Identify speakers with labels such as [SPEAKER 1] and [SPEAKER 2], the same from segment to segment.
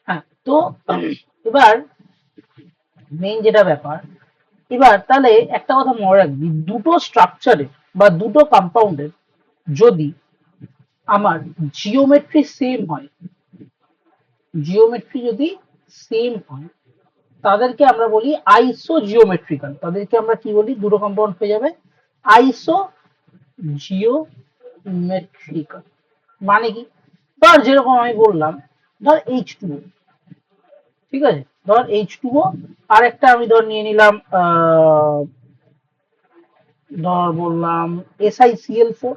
[SPEAKER 1] হ্যাঁ, তো এবার মেইন যেটা ব্যাপার, এবার তাহলে একটা কথা মনে রাখবি, দুটো স্ট্রাকচারে বা দুটো কম্পাউন্ডের যদি আমার জিওমেট্রি সেম হয়, জিওমেট্রি যদি সেম হয়, তাদেরকে আমরা বলি আইসো জিওমেট্রিক্যাল। তাদেরকে আমরা কি বলি? দুটো কম্পাউন্ড হয়ে যাবে আইসো জিওমেট্রিক্যাল। মানে কি? ধর যেরকম আমি বললাম, ধর H2O, ঠিক আছে, ধর H2O, আর একটা আমি ধর নিয়ে নিলাম, ধর বললাম SiCl4,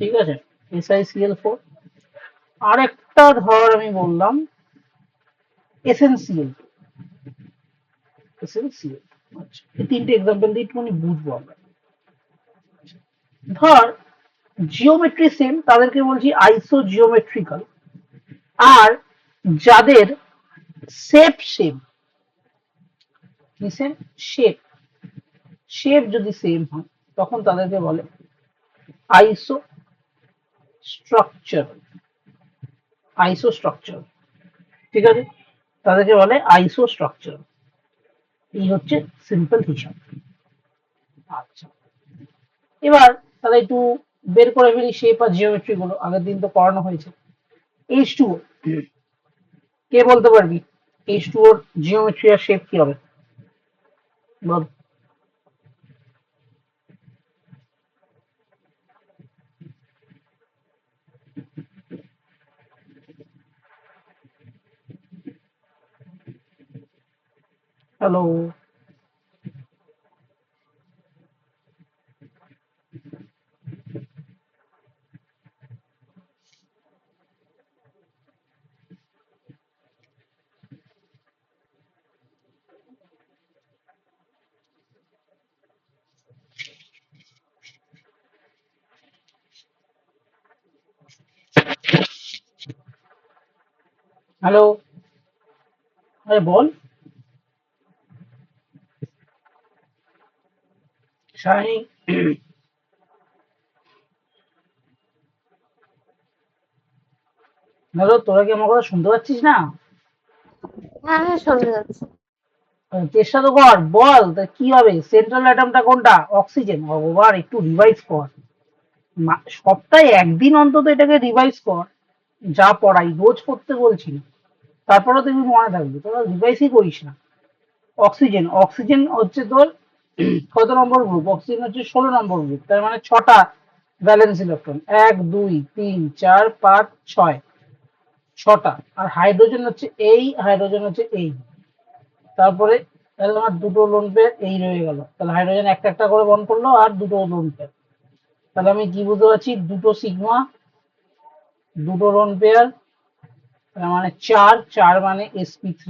[SPEAKER 1] ঠিক আছে, SiCl4, আর একটা ধর আমি বললাম এসেনসিএল, এসেনসিএল। আচ্ছা, এই তিনটে এক্সাম্পল দিয়ে একটুখানি বুঝবো আমরা। ধর জিওমেট্রি সেম, তাদেরকে বলছি আইসো জিওমেট্রিক্যাল। আর যাদের শেপ সেম, কি সেম? শেপ, শেপ যদি সেম হয় তখন তাদেরকে বলে আইসো স্ট্রাকচার, আইসো স্ট্রাকচার, ঠিক আছে, তাদেরকে বলে আইসো স্ট্রাকচার। এই হচ্ছে সিম্পল হিসাব। আচ্ছা, এবার তাহলে একটু বের করে ফেলি শেপ আর জিওমেট্রি গুলো, আগের দিন তো করানো হয়েছে। H2O, কে বলতে পারবি H2O ওর জিওমেট্রি আর শেপ কি হবে? বল। হ্যালো, হ্যালো, আরে বল। শাইনি, হ্যালো, তোরা কি আমার কথা শুনতে পাচ্ছিস না?
[SPEAKER 2] হ্যাঁ হ্যাঁ শোনা যাচ্ছে।
[SPEAKER 1] চেষ্টা তো কর, বল তা কি হবে? সেন্ট্রাল অ্যাটমটা কোনটা? অক্সিজেন। ভগবান, একটু রিভাইজ কর। সপ্তাহে একদিন অন্তত এটাকে রিভাইজ কর। যা পড়াই রোজ করতে বলছি না, তারপরে তুমি মনে থাকবে, তোরা রিভাইজই করিস না। অক্সিজেন, অক্সিজেন হচ্ছে তোর কত নম্বর গ্রুপ? অক্সিজেন হচ্ছে 16 নম্বর গ্রুপ, তার মানে ছটা ভ্যালেন্স ইলেকট্রন, 1 2 3 4 5 6, ছটা। আর হাইড্রোজেন হচ্ছে এই, হাইড্রোজেন হচ্ছে এই। তারপরে তাহলে আমার দুটো লোন পেয়ার এই রয়ে গেল, তাহলে হাইড্রোজেন একটা একটা করে বন্ধ করলো আর দুটো লোন পেয়ার। তাহলে আমি কি বুঝতে পারছি? দুটো সিগমা, দুটো লোন পেয়ার, তার মানে চার, চার মানে sp3,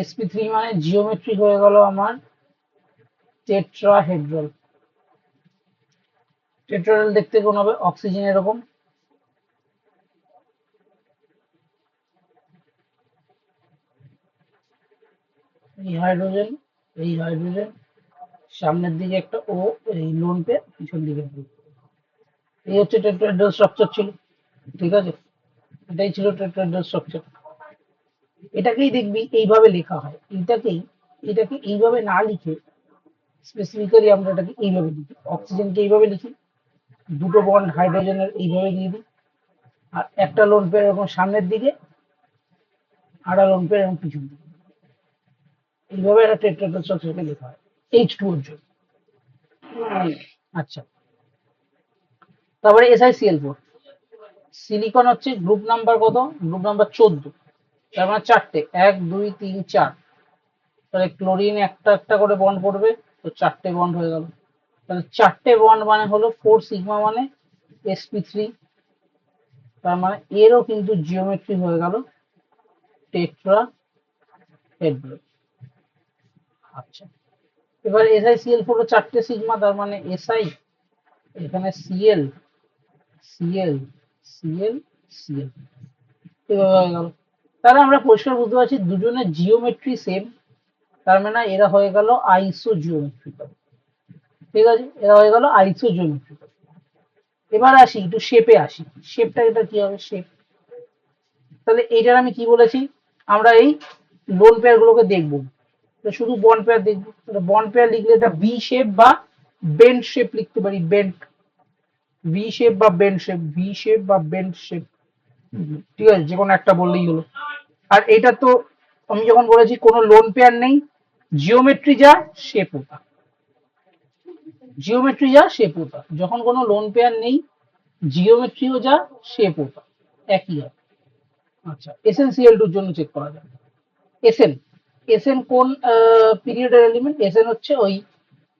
[SPEAKER 1] sp3 মানে জিওমেট্রি হয়ে গেল আমার টেট্রাহেড্রাল। টেট্রাহেড্রাল দেখতে কোন হবে? অক্সিজেন এরকম, এই হাইড্রোজেন, এই হাইড্রোজেন, সামনের দিকে একটা ও, এই লোন পেয়ার পিছন দিকে দুই। এই হচ্ছে টেট্রাহেড্রাল স্ট্রাকচার ছিল, ঠিক আছে, এটাই ছিল টেট্রাহেড্রাল স্ট্রাকচার। এটাকেই দেখবি এইভাবে লেখা হয়, এটাকেই, এটাকে এইভাবে না লিখে স্পেসিফিক্যালি আমরা এটাকে এইভাবে লিখি, অক্সিজেনকে এইভাবে লিখি, দুটো বন্ড হাইড্রোজেনের এইভাবে দিয়ে দিই, আর একটা লোন পেয়ার এরকম সামনের দিকে, আর একটা লোন পেয়ার এরকম পিছন দিকে। এইভাবে একটা টেট্রাহেড্রাল স্ট্রাকচারকে লেখা হয় H2O এর জন্য। আচ্ছা, তারপরে SiCl4, সিলিকন হচ্ছে গ্রুপ নাম্বার কত? গ্রুপ নাম্বার 14, তার মানে চারটে, 1 2 3 4। তাহলে ক্লোরিন একটা একটা করে বন্ড করবে, তো চারটে বন্ড হয়ে গেল। তাহলে চারটে বন্ড মানে হলো 4 সিগমা, মানে sp3। তার মানে এরও কিন্তু জিওমেট্রি হয়ে গেল টেট্রা হেড্রাল। আচ্ছা, এবার SiCl4 ও চারটে সিগমা, তার মানে Si, এখানে Cl, Cl, Cl, Cl, এভাবে হয়ে গেল। তাহলে আমরা পরিষ্কার বুঝতে পারছি দুজনের জিওমেট্রি সেম, তার মানে এরা হয়ে গেল আইসো জিওমেট্রিক্যাল, ঠিক আছে, এরা হয়ে গেল আইসো জিওমেট্রিক্যাল। এবার আসি একটু শেপে আসি, শেপটা এটা কি হবে শেপ। তাহলে এইটার আমি কি বলেছি, আমরা এই লোন পেয়ার গুলোকে দেখবো, তো শুধু বন্ড পেয়ার দেখবো। বন্ড পেয়ার লিখলে এটা ভি শেপ বা বেন্ড শেপ লিখতে পারি, বেন্ড, ভি শেপ বা বেন্ড শেপ, ভি শেপ বা বেন্ড শেপ, ঠিক আছে, যে কোনো একটা বললেই হলো। আর এটা তো আমি যখন বলেছি কোনো লোন পেয়ার নেই, জিওমেট্রি যা শেপ ওটা, জিওমেট্রি যা শেপ ওটা, যখন কোনো লোন পেয়ার নেই জিওমেট্রিও যা শেপ ওটা, একই হয়। আচ্ছা, এসএনসিএল টুর জন্য চেক করা যাক। এসএন, এসএন কোন পিরিয়ডের এলিমেন্ট, এসএন হচ্ছে ওই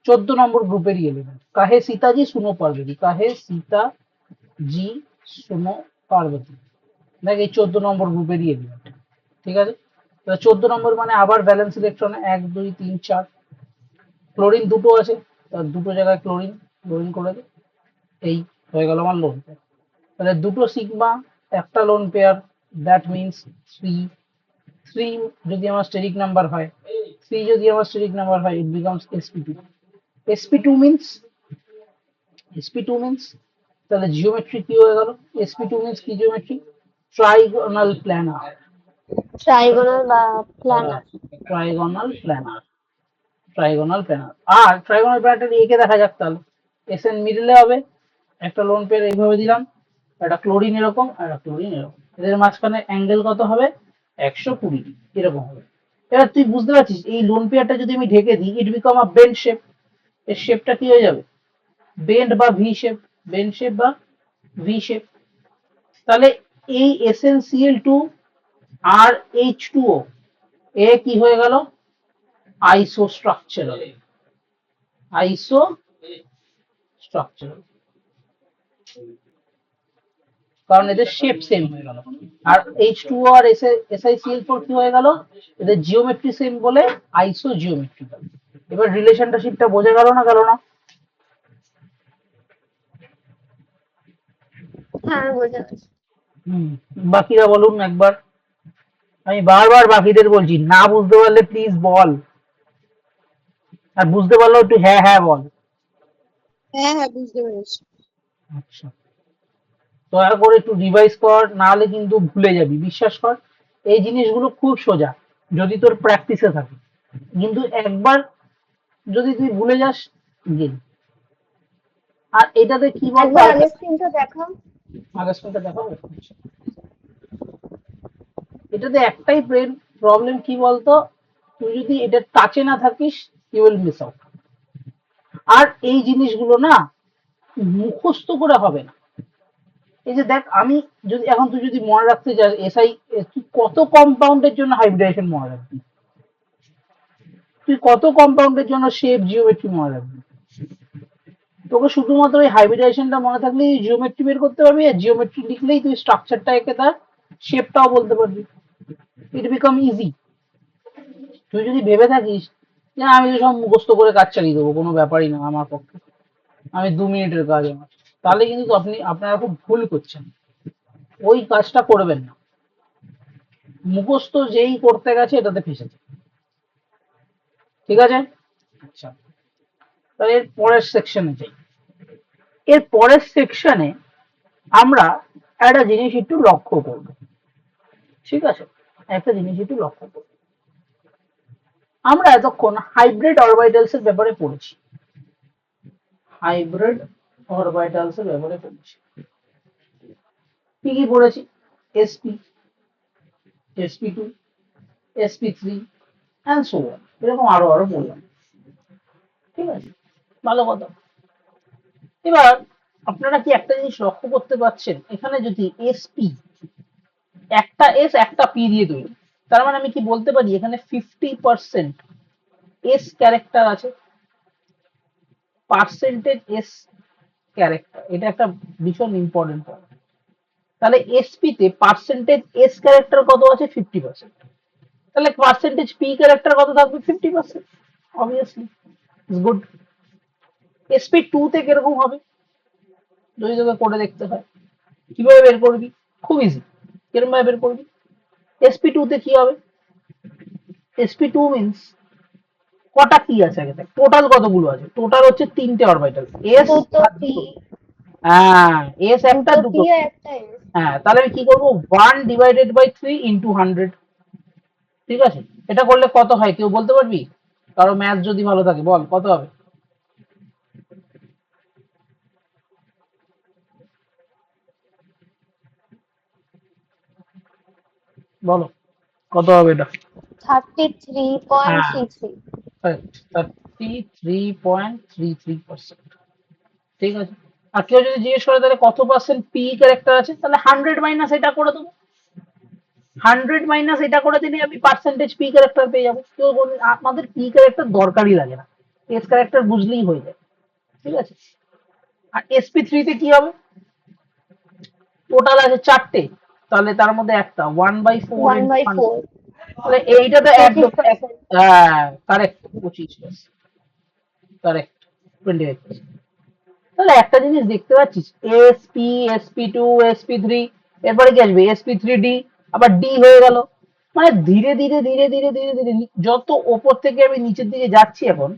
[SPEAKER 1] 14 নম্বর গ্রুপেরই এলিমেন্ট। কাহে সীতাজি সুনো পার্বতী, কাহে সীতা জি সুনো পার্বতী, দেখ এই 14 নম্বর গ্রুপেরই এলিমেন্ট, ঠিক আছে। 14 নম্বর মানে আবার ভ্যালেন্স ইলেকট্রন 1 2 3 4, ক্লোরিন দুটো আছে, তার দুটো জায়গায় ক্লোরিন, ক্লোরিন করে দে, এই হয়ে গেল আমার লোন পেয়ার। তাহলে দুটো সিগমা একটা lone pair, that means three, three যদি আমার স্টেরিক নাম্বার হয়, থ্রি যদি আমার স্টেরিক নাম্বার হয়, it becomes sp2, sp2 means, sp2 means তাহলে জিওমেট্রি কি হয়ে গেল, sp2 মিনস কি জিওমেট্রি, ট্রাইগোনাল প্ল্যানার,
[SPEAKER 2] ট্রাইগোনাল বা planar.
[SPEAKER 1] Trigonal planar, trigonal planar. আর ট্রাইগোনাল প্ল্যানারটা এঁকে দেখা যাক তাহলে, এসএন মিডলে হবে, একটা লোন পেয়ার এইভাবে দিলাম, একটা ক্লোরিন এরকম আর একটা ক্লোরিন এরকম, এদের মাঝখানে অ্যাঙ্গেল কত হবে, 120 এরকম হবে। এবার তুই বুঝতে পারছিস এই লোন পেয়ারটা যদি আমি ঢেকে দিই, ইট বিকাম আ বেন্ড শেপ, এর শেপটা কি হয়ে যাবে, বেন্ড বা ভি শেপ, বেন্ড শেপ বা ভি শেপ। তাহলে এই এসএনসিএল2 আর H2O এ কি হয়ে গেল, আইসো স্ট্রাকচারাল, আইসো স্ট্রাকচারাল, কারণ এদের শেপ সেম হয়ে গেল। আর H2O আর SiCl4 কি হয়ে গেল, এদের জিওমেট্রি সেম বলে আইসো জিওমেট্রিক্যাল। এবার রিলেশনশিপটা বোঝা গেল না, গেল না?
[SPEAKER 2] হ্যাঁ, বোঝা গেছে।
[SPEAKER 1] হুম, বাকিরা বলুন একবার, আমি বারবার বাকিদের বলছি, না বুঝতে পারলে প্লিজ বল, আর বুঝতে পারলেও একটু হ্যাঁ হ্যাঁ বল।
[SPEAKER 3] হ্যাঁ হ্যাঁ বুঝতে পেরেছি।
[SPEAKER 1] আচ্ছা, দয়া করে একটু রিভাইজ কর, না হলে কিন্তু ভুলে যাবি, বিশ্বাস কর। এই জিনিসগুলো খুব সোজা যদি তোর প্র্যাকটিসে থাকে, কিন্তু একবার যদি তুই ভুলে যাস গেলি। আর এটাতে কি বলতো,
[SPEAKER 2] একবার আগের স্ক্রিনটা দেখাও।
[SPEAKER 1] আগের স্ক্রিনটা দেখাবো। এটাতে একটাই প্রবলেম কি বলতো, তুই যদি এটা টাচে না থাকিস ইউ উইল মিস আউট। আর এই জিনিসগুলো না মুখস্থ করে হবে না। এই যে দেখ, আমি যদি এখন তুই যদি মনে রাখতে চাস এসআই, তুই কত কম্পাউন্ডের জন্য হাইব্রিডেশন মনে রাখবি, তুই কত কম্পাউন্ডের জন্য শেপ জিওমেট্রি মনে রাখবি, তোকে শুধুমাত্র এই হাইব্রিডাইজেশনটা মনে থাকলে জিওমেট্রি বের করতে পারবি, আর জিওমেট্রি লিখলেই তুই স্ট্রাকচারটা এঁকে তার শেপটাও বলতে পারবি, ইট বিকাম ইজি। তুই যদি ভেবে থাকিস যে আমি তো সব মুখস্থ করে কাজ চালিয়ে দেবো, কোনো ব্যাপারই না আমার পক্ষে, আমি 2 মিনিটের কাজ আমার, তাহলে কিন্তু আপনারা খুব ভুল করছেন, ওই কাজটা করবেন না। মুখস্থ যেই করতে গেছে এটাতে ফেসেছে, ঠিক আছে। আচ্ছা, তাহলে এর পরের সেকশনে যাই। এর পরের সেকশনে আমরা একটা জিনিস একটু লক্ষ্য করব, ঠিক আছে, একটা জিনিস একটু লক্ষ্য করব। আমরা এতক্ষণ হাইব্রিড অরবিটালস এর ব্যাপারে পড়েছি, হাইব্রিড অরবিটালস এর ব্যাপারে পড়েছি, কি কি পড়েছি, sp, sp2, sp3 and so on, এরকম আরো আরো বললাম, ঠিক আছে, ভালো কথা। এবার আপনারা কি একটা জিনিস লক্ষ্য করতে পারছেন, এখানে যদি sp একটা এস একটা পি দিয়ে তৈরি, তার মানে আমি কি বলতে পারি এখানে 50% এস ক্যারেক্টার আছে, পার্সেন্টেজ এস ক্যারেক্টার, এটা একটা ভীষণ ইম্পর্টেন্ট পয়েন্ট। তাহলে এসপি তে পার্সেন্টেজ এস ক্যারেক্টার কত আছে, 50%, তাহলে পার্সেন্টেজ পি ক্যারেক্টার কত থাকবে, 50%, obviously is good. S P two তে কিরকম হবে যদি তোকে করে দেখতে হয়, কিভাবে বের করবি, খুব ইজি, কিরকম ভাবে বের করবি, sp2 তে কি হবে, sp2 মিন্স কটা কি আছে আগে দেখ, টোটাল কতগুলো আছে, টোটাল হচ্ছে 3টে অরবিটাল, এস
[SPEAKER 2] দুটো
[SPEAKER 1] আর
[SPEAKER 2] পি,
[SPEAKER 1] হ্যাঁ, এস একটা
[SPEAKER 2] দুটো
[SPEAKER 1] দুটো
[SPEAKER 2] টি আর একটা এস।
[SPEAKER 1] হ্যাঁ, তাহলে আমি কি করবো, 1/3 ইন্টু 100। ঠিক আছে, এটা করলে কত হয় কেউ বলতে পারবি? কারো ম্যাথ যদি ভালো থাকে বল কত হবে। বলো কত হবে এটা।
[SPEAKER 2] 33.33।
[SPEAKER 1] হ্যাঁ, 33.33%। ঠিক আছে, আর কেউ যদি জিজ্ঞেস করে তাহলে কত পার্সেন্ট পি ক্যারেক্টার আছে, তাহলে 100 মাইনাস এটা করে দেবো। 100 মাইনাস এটা করে দিলে আমি পার্সেন্টেজ পি ক্যারেক্টার পেয়ে যাবো। কেউ বলবে আমাদের পি ক্যারেক্টার দরকারই লাগে না, এস ক্যারেক্টার বুঝলেই হয়ে যায়। ঠিক আছে, আর SP3 তে কি হবে, টোটাল আছে 4টে, তাহলে তার মধ্যে একটা 1/4
[SPEAKER 2] ওয়ান
[SPEAKER 1] ইন্টু
[SPEAKER 2] বাই
[SPEAKER 1] 100,
[SPEAKER 2] ফোর
[SPEAKER 1] তাহলে এইটা তো একদম
[SPEAKER 2] 25%।
[SPEAKER 1] হ্যাঁ কারেক্ট, 25%, কারেক্ট, 25%। তাহলে একটা জিনিস দেখতে পাচ্ছিস, SP, SP2, SP3, এরপরে কি আসবে SP3D, আবার ডি হয়ে গেল। মানে ধীরে ধীরে ধীরে ধীরে ধীরে ধীরে যত ওপর থেকে আমি নিচের দিকে যাচ্ছি এখন,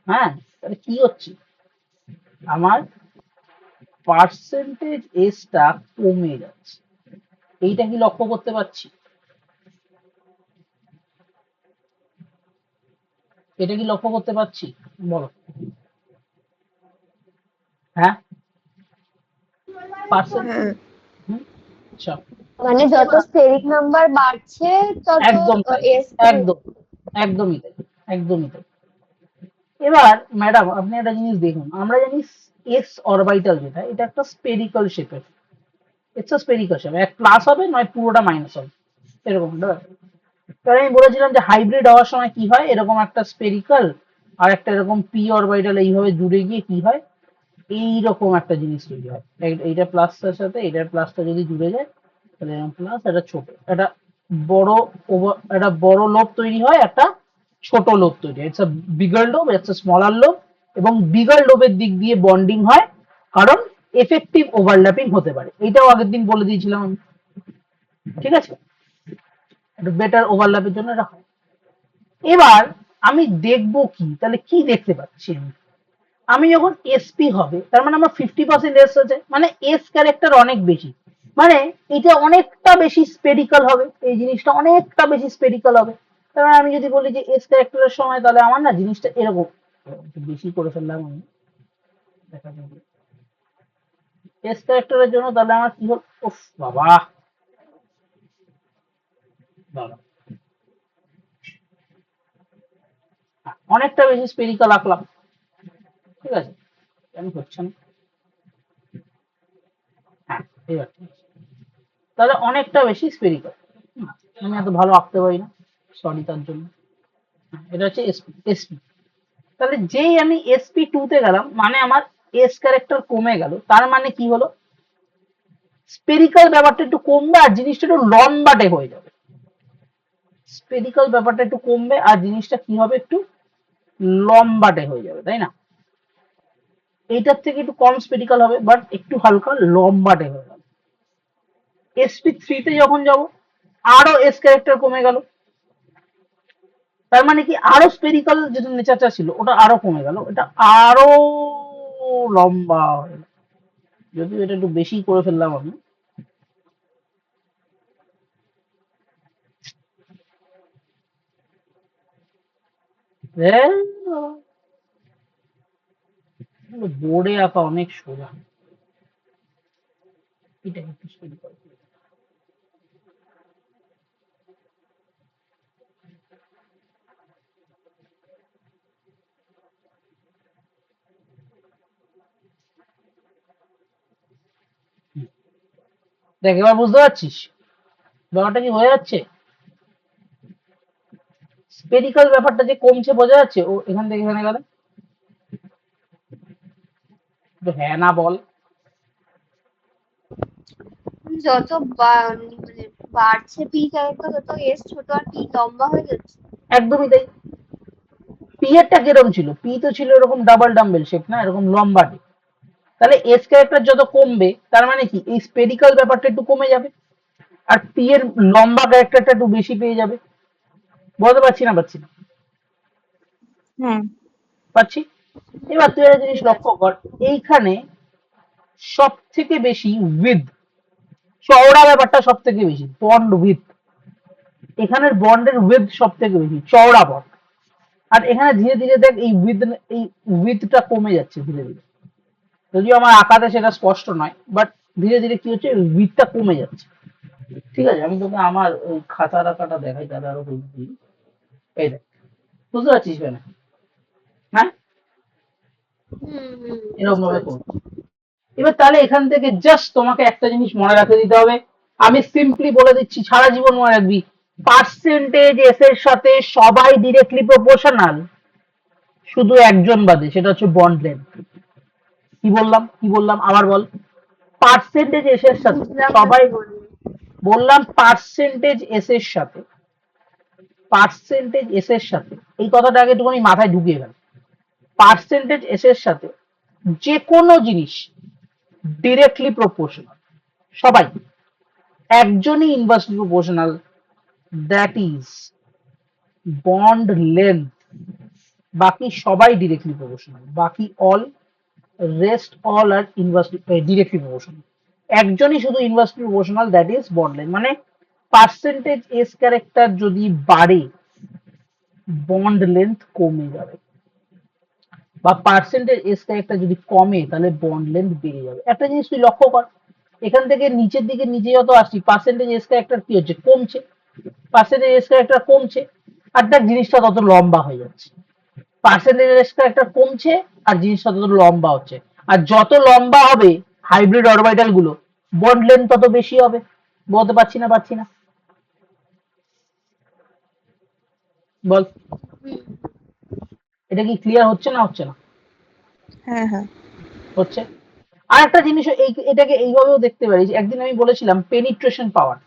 [SPEAKER 1] হ্যাঁ, তাহলে কি হচ্ছে, আমার পার্সেন্টেজ এসটা কমে যাচ্ছে। এইটা কি লক্ষ্য করতে পারছি? এটা কি লক্ষ্য করতে পারছি? বলো। হ্যাঁ, পার্সেন্ট।
[SPEAKER 3] হ্যাঁ।
[SPEAKER 1] আচ্ছা,
[SPEAKER 2] মানে যত
[SPEAKER 1] এবার
[SPEAKER 2] স্টেরিক নাম্বার বাড়ছে তত
[SPEAKER 1] একদম তাই,
[SPEAKER 2] এস কমে।
[SPEAKER 1] একদম, একদমই তাই, একদমই তাই। এবার ম্যাডাম আপনি একটা জিনিস দেখুন, আমরা জানি এস অরবিটাল যেটা, এটা একটা স্পেরিক্যাল শেপের, ইটস আ স্পেরিক্যাল শেপ, এক প্লাস হবে নয় পুরোটা মাইনাস হবে, এরকম একটা ব্যাপার। তাহলে আমি বলেছিলাম যে হাইব্রিড হওয়ার সময় কি হয়, এরকম একটা স্পেরিক্যাল আর একটা এরকম পি অরবিটাল এইভাবে জুড়ে গিয়ে কি হয়, এইরকম একটা জিনিস তৈরি হয়। এইটা প্লাসটার সাথে এটার প্লাসটা যদি জুড়ে যায়, তাহলে এরকম প্লাস, একটা ছোট, একটা বড় একটা বড় লোব তৈরি হয়, একটা ছোট লোব তৈরি হয়, it's a bigger lobe, it's a smaller lobe, এবং বিগার লোবের দিক দিয়ে বন্ডিং হয়, কারণ এফেক্টিভ ওভারল্যাপিং হতে পারে। এইটাও আগের দিন বলে দিয়েছিলাম আমি। ঠিক আছে, একটু বেটার ওভারল্যাপের জন্য এটা হয়। এবার আমি দেখবো কি, তাহলে কি দেখতে পাচ্ছি আমি, আমি যখন এসপি হবে তার মানে আমার 50% এস আছে, মানে এস ক্যারেক্টার অনেক বেশি, মানে এটা অনেকটা বেশি স্পেরিক্যাল হবে, এই জিনিসটা অনেকটা বেশি স্পেরিক্যাল হবে। তার মানে আমি যদি বলি যে এস ক্যারেক্টারের সময়, তাহলে আমার না জিনিসটা এরকম, একটু বেশি করে ফেললাম আমি, দেখা যাবে এস ক্যারেক্টারের জন্য, তাহলে আমার কি হল, উফ বাবা, বাবা, অনেকটা বেশি স্পেরিক্যাল আঁকলাম। ঠিক আছে, কেন হচ্ছে না, হ্যাঁ এবার ঠিক আছে। তাহলে অনেকটা বেশি স্পেরিক্যাল, আমি এত ভালো আঁকতে পারি না, সরি তার জন্য। এটা হচ্ছে এসপি, এসপি। তাহলে যেই আমি SP2 তে গেলাম, মানে আমার এস ক্যারেক্টার কমে গেল, তার মানে কি হলো, স্পেরিক্যাল ব্যাপারটা একটু কমবে আর জিনিসটা একটু লম্বাটে হয়ে যাবে। স্পেরিক্যাল ব্যাপারটা একটু কমবে আর জিনিসটা কি হবে, একটু লম্বাটে হয়ে যাবে, তাই না? এইটার থেকে একটু কম স্পেরিক্যাল হবে, বাট একটু হালকা লম্বাটে হয়ে গেল। SP3 তে যখন যাব, আরো এস ক্যারেক্টার কমে গেল, তার মানে কি আরো স্পেরিক্যাল যেটা নেচারটা ছিল ওটা আরো কমে গেল, এটা আরো লম্বা হয়ে গেল। যদিও এটা একটু বেশি করে ফেললাম আমি। বোর্ডে আঁকা অনেক সোজা, এটা একটু স্পেরিক্যাল। দেখ এবার বুঝতে পারছিস ব্যাপারটা কি হয়ে যাচ্ছে, স্পেরিক্যাল ব্যাপারটা যে কমছে বোঝা যাচ্ছে, ও এখান থেকে এখানে গেলে, একটু হ্যাঁ না বল।
[SPEAKER 2] যত মানে বাড়ছে পি ক্যারেক্টার তত এস ছোট আর পি লম্বা হয়ে যাচ্ছে।
[SPEAKER 1] একদমই তাই। পি এরটা কিরকম ছিল, পি তো ছিল এরকম ডাবল ডাম্বেল শেপ না, এরকম লম্বাটে। তাহলে এস ক্যারেক্টার যত কমবে তার মানে কি এই স্পেরিক্যাল ব্যাপারটা একটু কমে যাবে, আর পি এর লম্বা ক্যারেক্টারটা একটু বেশি পেয়ে যাবে। বলতে পারছি না, পারছি না,
[SPEAKER 3] হ্যাঁ।
[SPEAKER 1] পারছি। এবার তুই একটা জিনিস
[SPEAKER 2] ঠিক আছে।
[SPEAKER 1] লক্ষ্য কর, এইখানে সব থেকে বেশি উইথ, চওড়া ব্যাপারটা সব থেকে বেশি, বন্ড উইথ, এখানের বন্ডের উইথ সব থেকে বেশি, চওড়া বন্ড। আর এখানে ধীরে ধীরে দেখ এই উইথটা কমে যাচ্ছে ধীরে ধীরে, যদিও আমার আঁকাতে সেটা স্পষ্ট নয়, বাট ধীরে ধীরে কি হচ্ছে, উইথটা কমে যাচ্ছে। ঠিক আছে, আমি তোকে আমার ওই খাতা রাখাটা দেখাই, তাহলে আরো বুঝবি। এই দেখ, বুঝতে পারছিস না? হ্যাঁ, এরকম ভাবে করবো। এবার তাহলে এখান থেকে জাস্ট তোমাকে একটা জিনিস মনে রাখতে দিতে হবে, আমি সিম্পলি বলে দিচ্ছি, সারা জীবন মনে রাখবি, পার্সেন্টেজ এস এর সাথে সবাই ডিরেক্টলি প্রপোর্শনাল, শুধু একজন বাদে, সেটা হচ্ছে বন্ড লেন্থ। কি বললাম আবার বল, পার্সেন্টেজ এস এর সাথে
[SPEAKER 2] বুঝলাম না
[SPEAKER 1] সবাই,
[SPEAKER 2] কি বললি।
[SPEAKER 1] বললাম পার্সেন্টেজ এস এর সাথে, পার্সেন্টেজ এস এর সাথে, এই কথাটা আগে একটুখানি মাথায় ঢুকিয়ে গেল, পার্সেন্টেজ এস এর সাথে যে কোনো জিনিস ডিরেক্টলি প্রপোর্শনাল, সবাই, একজনই inversely proportional, that is bond length. বাকি সবাই ডিরেক্টলি প্রপোর্শনাল, বাকি অল, রেস্ট অল আর ইনভার্সলি ডিরেক্টলি প্রপোর্শনাল, একজনই শুধু inversely proportional, that is bond length. মানে পার্সেন্টেজ এস ক্যারেক্টার যদি বাড়ে, বন্ড লেন্থ কমে যাবে, বা পার্সেন্টেজ এস ক্যারেক্টার যদি কমে, তাহলে বন্ড লেন্থ বেড়ে যাবে। একটা জিনিস তুই লক্ষ্য কর, এখান থেকে নিচের দিকে নিচে যত আসছি, পার্সেন্টেজ এস ক্যারেক্টার কি হচ্ছে, কমছে, পার্সেন্টেজ এস ক্যারেক্টার কমছে, আর দেখ জিনিসটা তত লম্বা হয়ে যাচ্ছে, পার্সেন্টেজ এস ক্যারেক্টার কমছে আর জিনিসটা তত লম্বা হচ্ছে, আর যত লম্বা হবে হাইব্রিড অরবিটাল গুলো, বন্ড লেন্থ তত বেশি হবে। বলতে পারছি না বল, এটা কি ক্লিয়ার হচ্ছে না হচ্ছে না?
[SPEAKER 3] হ্যাঁ হ্যাঁ
[SPEAKER 1] হচ্ছে। আর একটা জিনিস, এটাকে এইভাবেও দেখতে পারিস, একদিন আমি বলেছিলাম পেনিট্রেশন পাওয়ার,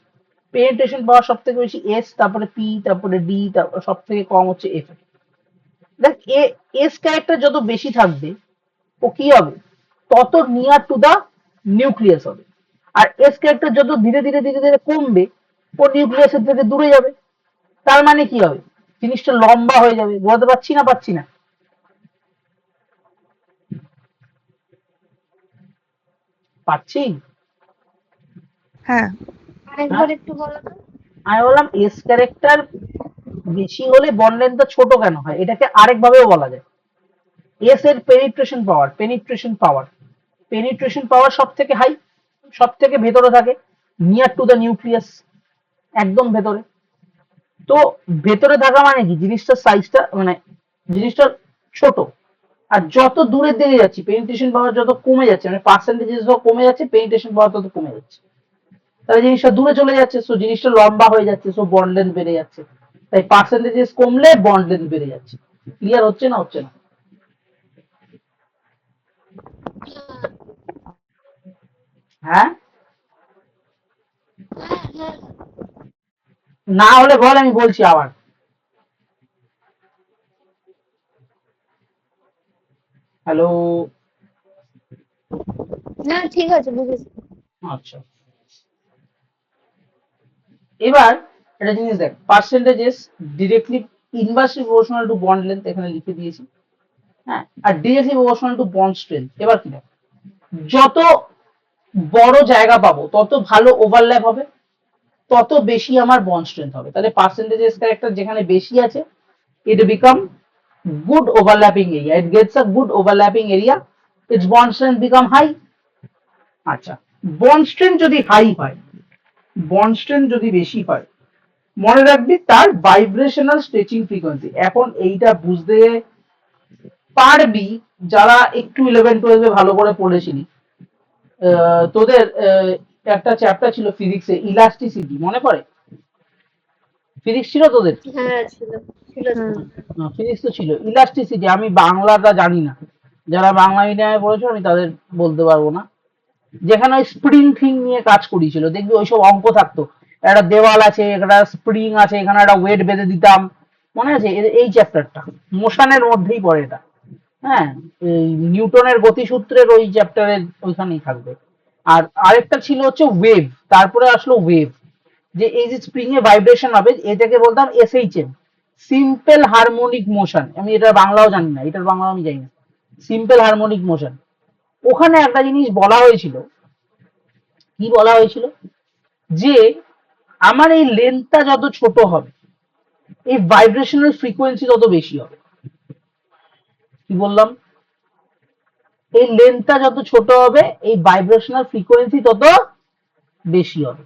[SPEAKER 1] পেনিট্রেশন পাওয়ার সব থেকে বেশি এস, তারপরে পি, তারপরে ডি, তারপর সব থেকে কম হচ্ছে এফ। দেখ এস ক্যারেক্টার যত বেশি থাকবে, ও কি হবে, তত নিয়ার টু দা নিউক্লিয়াস হবে, আর এস ক্যারেক্টার যত ধীরে ধীরে কমবে, ও নিউক্লিয়াসের থেকে দূরে যাবে। তার মানে কি হবে, জিনিসটা লম্বা হয়ে যাবে। বলতে পারছি না? পাচ্ছি?
[SPEAKER 3] হ্যাঁ
[SPEAKER 2] আরেকবার
[SPEAKER 1] হ্যাঁ,
[SPEAKER 2] একটু বলো তো।
[SPEAKER 1] আমি বললাম এস ক্যারেক্টার বেশি হলে বন্ড লেন্থটা ছোট কেন হয়, এটাকে আরেক ভাবেও বলা যায়, এস এর পেনিট্রেশন পাওয়ার সব থেকে হাই, সব থেকে ভেতরে থাকে, নিয়ার টু দ্য নিউক্লিয়াস, একদম ভেতরে। তো ভেতরে থাকা মানে কি, জিনিসটার সাইজটা মানে জিনিসটা ছোট, আর যত দূরের দিকে যাচ্ছি, পেনিট্রেশন পাওয়ার যত কমে যাচ্ছে, মানে পার্সেন্টেজ যত কমে যাচ্ছে, পেনিট্রেশন পাওয়ার তত কমে যাচ্ছে, তাহলে জিনিসটা দূরে চলে যাচ্ছে, সো জিনিসটা লম্বা হয়ে যাচ্ছে, সো বন্ড লেন্থ বেড়ে যাচ্ছে। তাই পার্সেন্টেজেস কমলে বন্ড লেন্থ বেড়ে যাচ্ছে। ক্লিয়ার হচ্ছে না হচ্ছে না? হ্যাঁ, না হলে বল, আমি বলছি আবার। হ্যালো?
[SPEAKER 2] না ঠিক আছে, বুঝেছি।
[SPEAKER 1] আচ্ছা, এবার একটা জিনিস দেখ, percentages directly inversely proportional to bond length, এখানে লিখে দিয়েছি। হ্যাঁ, আর directly proportional to bond strength. এবার কি দেখ, যত বড় জায়গা পাবো তত ভালো ওভারল্যাপ হবে, তত বেশি আমার বন্ড স্ট্রেংথ হবে। তাহলে পার্সেন্টেজেস ক্যারেক্টার যেখানে বেশি আছে, it become good overlapping area, it gets a good overlapping area, its bond strength become high। আচ্ছা, বন্ড স্ট্রেংথ যদি হাই হয়, বন্ড স্ট্রেংথ যদি বেশি হয়, মনে রাখবি তার ভাইব্রেশনাল স্ট্রেচিং ফ্রিকোয়েন্সি। এখন এইটা বুঝতে পারবি যারা একটু 11-12 ভালো করে পড়েছিলি। তোদের একটা চ্যাপ্টার ছিল ফিজিক্সে, ইলাস্টিসিটি, মনে পড়ে? ফিজিক্স ছিল তোদের?
[SPEAKER 2] হ্যাঁ ছিল ছিল ছিল।
[SPEAKER 1] ফিজিক্স তো ছিল, ইলাস্টিসিটি আমি বাংলাটা জানি না, যারা বাংলা মিডিয়ামে পড়েছো আমি তাদের বলতে পারবো না। যেখানে ওই স্প্রিং থিং নিয়ে কাজ করিয়েছিল, দেখবি ওইসব অঙ্ক থাকতো, একটা দেওয়াল আছে, একটা স্প্রিং আছে, এখানে একটা ওয়েট বেঁধে দিতাম, মনে আছে? এই চ্যাপ্টারটা মোশনের মধ্যেই পড়ে এটা। হ্যাঁ, এই নিউটনের গতিসূত্রের ওই চ্যাপ্টারের ওইখানেই থাকবে। আর আরেকটা ছিল হচ্ছে ওয়েভ, তারপরে আসলো ওয়েভ, যে এই যে স্প্রিং এ ভাইব্রেশন হবে, এটাকে বলতাম এসএইচএম, সিম্পল হারমোনিক মোশন। আমি এটা বাংলাও জানি না, এটার বাংলা আমি জানি না, সিম্পল হারমোনিক মোশন। ওখানে একটা জিনিস বলা হয়েছিল, কি বলা হয়েছিল, যে আমার এই লেন্থটা যত ছোট হবে এই ভাইব্রেশনাল ফ্রিকোয়েন্সি তত বেশি হবে। কি বললাম? এই লেন্থটা যত ছোট হবে এই ভাইব্রেশনাল ফ্রিকোয়েন্সি তত বেশি হবে।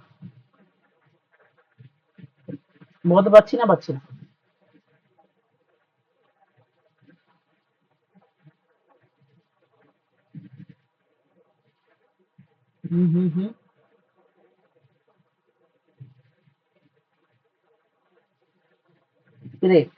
[SPEAKER 1] বলতে পারছি না? হুম হুম হুম। Correct.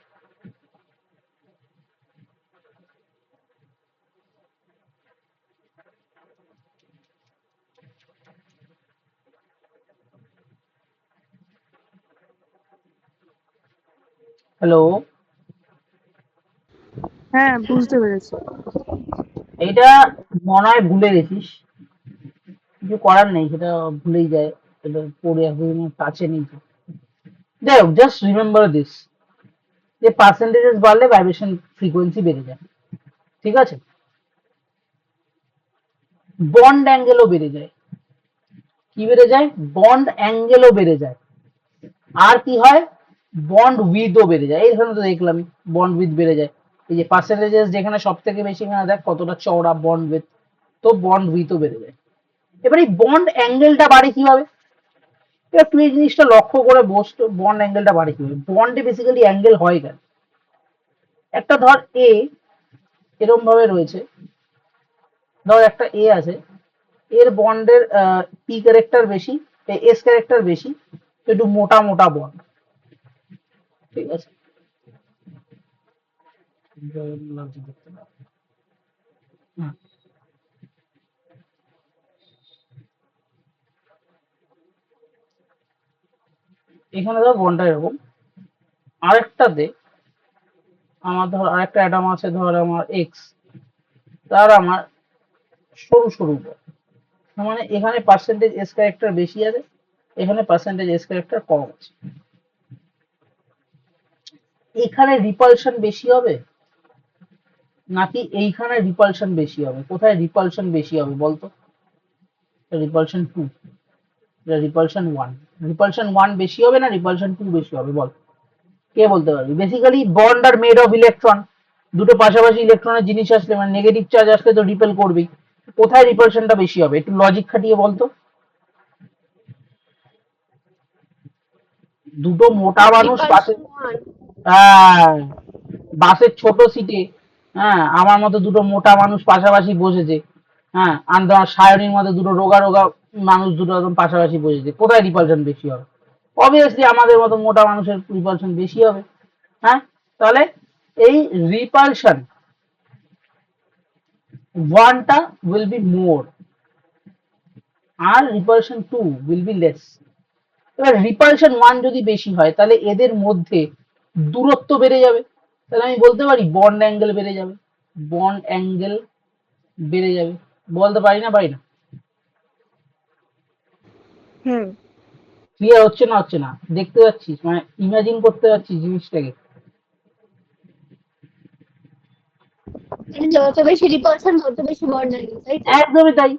[SPEAKER 1] হ্যালো,
[SPEAKER 3] হ্যাঁ, বুঝতে পেরেছি।
[SPEAKER 1] এটা মনে হয় ভুলে গেছিস, কিছু করার নেই, সেটা ভুলেই যায়, এটা পড়ে এখন কাছে নেই তো। যাই হোক, জাস্ট রিমেম্বার দিস, যে পার্সেন্টেজেস বাড়লে ভাইব্রেশন ফ্রিকোয়েন্সি বেড়ে যায়, ঠিক আছে? বন্ড অ্যাঙ্গেলও বেড়ে যায়। কি বেড়ে যায়? বন্ড অ্যাঙ্গেলও বেড়ে যায়। আর কি হয়? বন্ড উইথও বেড়ে যায়। এইখানে তো দেখলাম বন্ড উইথ বেড়ে যায়। এই যে পার্সেন্টেজেস যেখানে সব থেকে বেশি, এখানে দেখ কতটা চওড়া বন্ড উইথ, তো বন্ড উইথও বেড়ে যায়। এবার এই বন্ড অ্যাঙ্গেলটা বাড়ে কিভাবে? এবার তুই এই জিনিসটা লক্ষ্য করে বস তো, বন্ড অ্যাঙ্গেলটা বাড়ে কিভাবে? বন্ডে বেসিক্যালি অ্যাঙ্গেল হয় কেন? একটা ধর এ এরম ভাবে রয়েছে, ধর একটা এ আছে, এর বন্ডের পি ক্যারেক্টার বেশি, এস ক্যারেক্টার বেশি, তো একটু মোটা মোটা বন্ড, ঠিক আছে? হুম। এখানে ধর বন্ডটা এরকম, আরেকটাতে আমার ধর আরেকটা অ্যাটম আছে, ধর আমার এক্স, তার আমার সরু সরু বন্ড, মানে এখানে পার্সেন্টেজ এস ক্যারেক্টার বেশি আছে, এখানে পার্সেন্টেজ এস ক্যারেক্টার কম আছে। এখানে রিপালশন বেশি হবে নাকি এইখানে রিপালশন বেশি হবে? কোথায় রিপালশন বেশি হবে বলতো? Repulsion two, repulsion one. Repulsion one বেশি হবে না রিপালশন টু বেশি হবে বল? কে বলতে পারবি? Basically bond are made of electron, দুটো পাশাপাশি ইলেকট্রনের জিনিস আসলে, মানে নেগেটিভ চার্জ আসলে তো রিপেল করবেই। কোথায় রিপালশনটা বেশি হবে? একটু লজিক খাটিয়ে বলতো। দুটো মোটা মানুষ পাশে,
[SPEAKER 2] রিপালশন 1।
[SPEAKER 1] হ্যাঁ, বাসের ছোট সিটে, হ্যাঁ, আমার মতো দুটো মোটা মানুষ পাশাপাশি বসেছে, হ্যাঁ, আর ধর সায়নীর মতো দুটো রোগা রোগা মানুষ দুটো একদম পাশাপাশি বসেছে, কোথায় রিপালশন বেশি হবে? অবভিয়াসলি আমাদের মতো মোটা মানুষের রিপালশন বেশি হবে। হ্যাঁ, তাহলে এই রিপালশন ওয়ানটা উইল বি মোর আর repulsion two will be less. এবার রিপালশন ওয়ান যদি বেশি হয় তাহলে এদের মধ্যে দূরত্ব বেড়ে যাবে, তাহলে আমি বলতে পারি বন্ড অ্যাঙ্গেল বেড়ে যাবে, বন্ড অ্যাঙ্গেল বেড়ে যাবে। বলতে পারি না? পারি না?
[SPEAKER 3] হুম।
[SPEAKER 1] ক্লিয়ার হচ্ছে না? হচ্ছে না? দেখতে পাচ্ছিস, মানে ইমাজিন করতে পারছিস জিনিসটাকে?
[SPEAKER 2] মানে যত বেশি রিপালশন তত বেশি বন্ড লাগে, তাই তো?
[SPEAKER 1] একদমই তাই,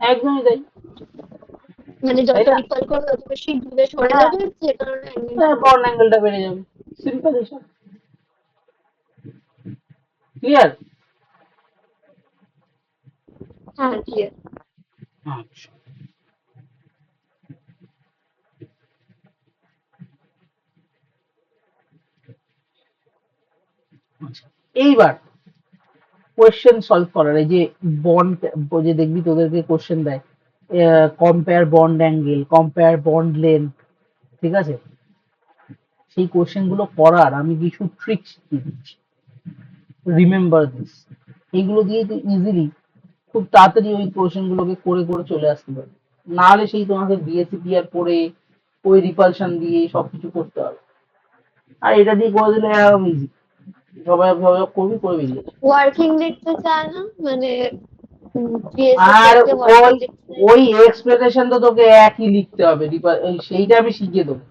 [SPEAKER 1] একদমই তাই,
[SPEAKER 2] মানে
[SPEAKER 1] তাই
[SPEAKER 2] যত
[SPEAKER 1] না?
[SPEAKER 2] রিপাল করবে তত বেশি দূরে সরে
[SPEAKER 1] হ্যাঁ,
[SPEAKER 2] যাবে, যে কারণে অ্যাঙ্গেলটা বেড়ে
[SPEAKER 1] বন্ড
[SPEAKER 2] যাবে।
[SPEAKER 1] অ্যাঙ্গেলটা বেড়ে যাবে, সিম্পল হিসাব। ক্লিয়ার?
[SPEAKER 2] হ্যাঁ, ক্লিয়ার।
[SPEAKER 1] আচ্ছা, আচ্ছা। এইবার কোয়েশ্চেন সলভ করার, এই যে বন্ড, যে দেখবি তোদেরকে কোশ্চেন দেয়, compare bond angle, compare bond length, ঠিক আছে? সেই কোশ্চেন গুলো করার আমি কিছু ট্রিক্স দিয়ে দিচ্ছি, রিমেম্বার দিস। এইগুলো দিয়ে তুই ইজিলি খুব তাড়াতাড়ি ওই কোশ্চেন গুলোকে করে করে চলে আসতে পারবে। না হলে সেই তোমাকে বিএসসিপিআর পড়ে ওই রিপালশন দিয়ে সবকিছু করতে হবে, আর এটা দিয়ে করে দিলে একদম ইজি, সবাই সবাই করবি, করে বেরিয়ে যাবে।
[SPEAKER 2] ওয়ার্কিং দেখতে চায় না, মানে জিএসএস
[SPEAKER 1] আর
[SPEAKER 2] এর যে ওয়ার্কিং
[SPEAKER 1] ওই
[SPEAKER 2] দেখতে চায়।
[SPEAKER 1] ওই এক্সপ্লেনেশন তো তোকে একই লিখতে হবে, সেইটা আমি শিখিয়ে দেবো,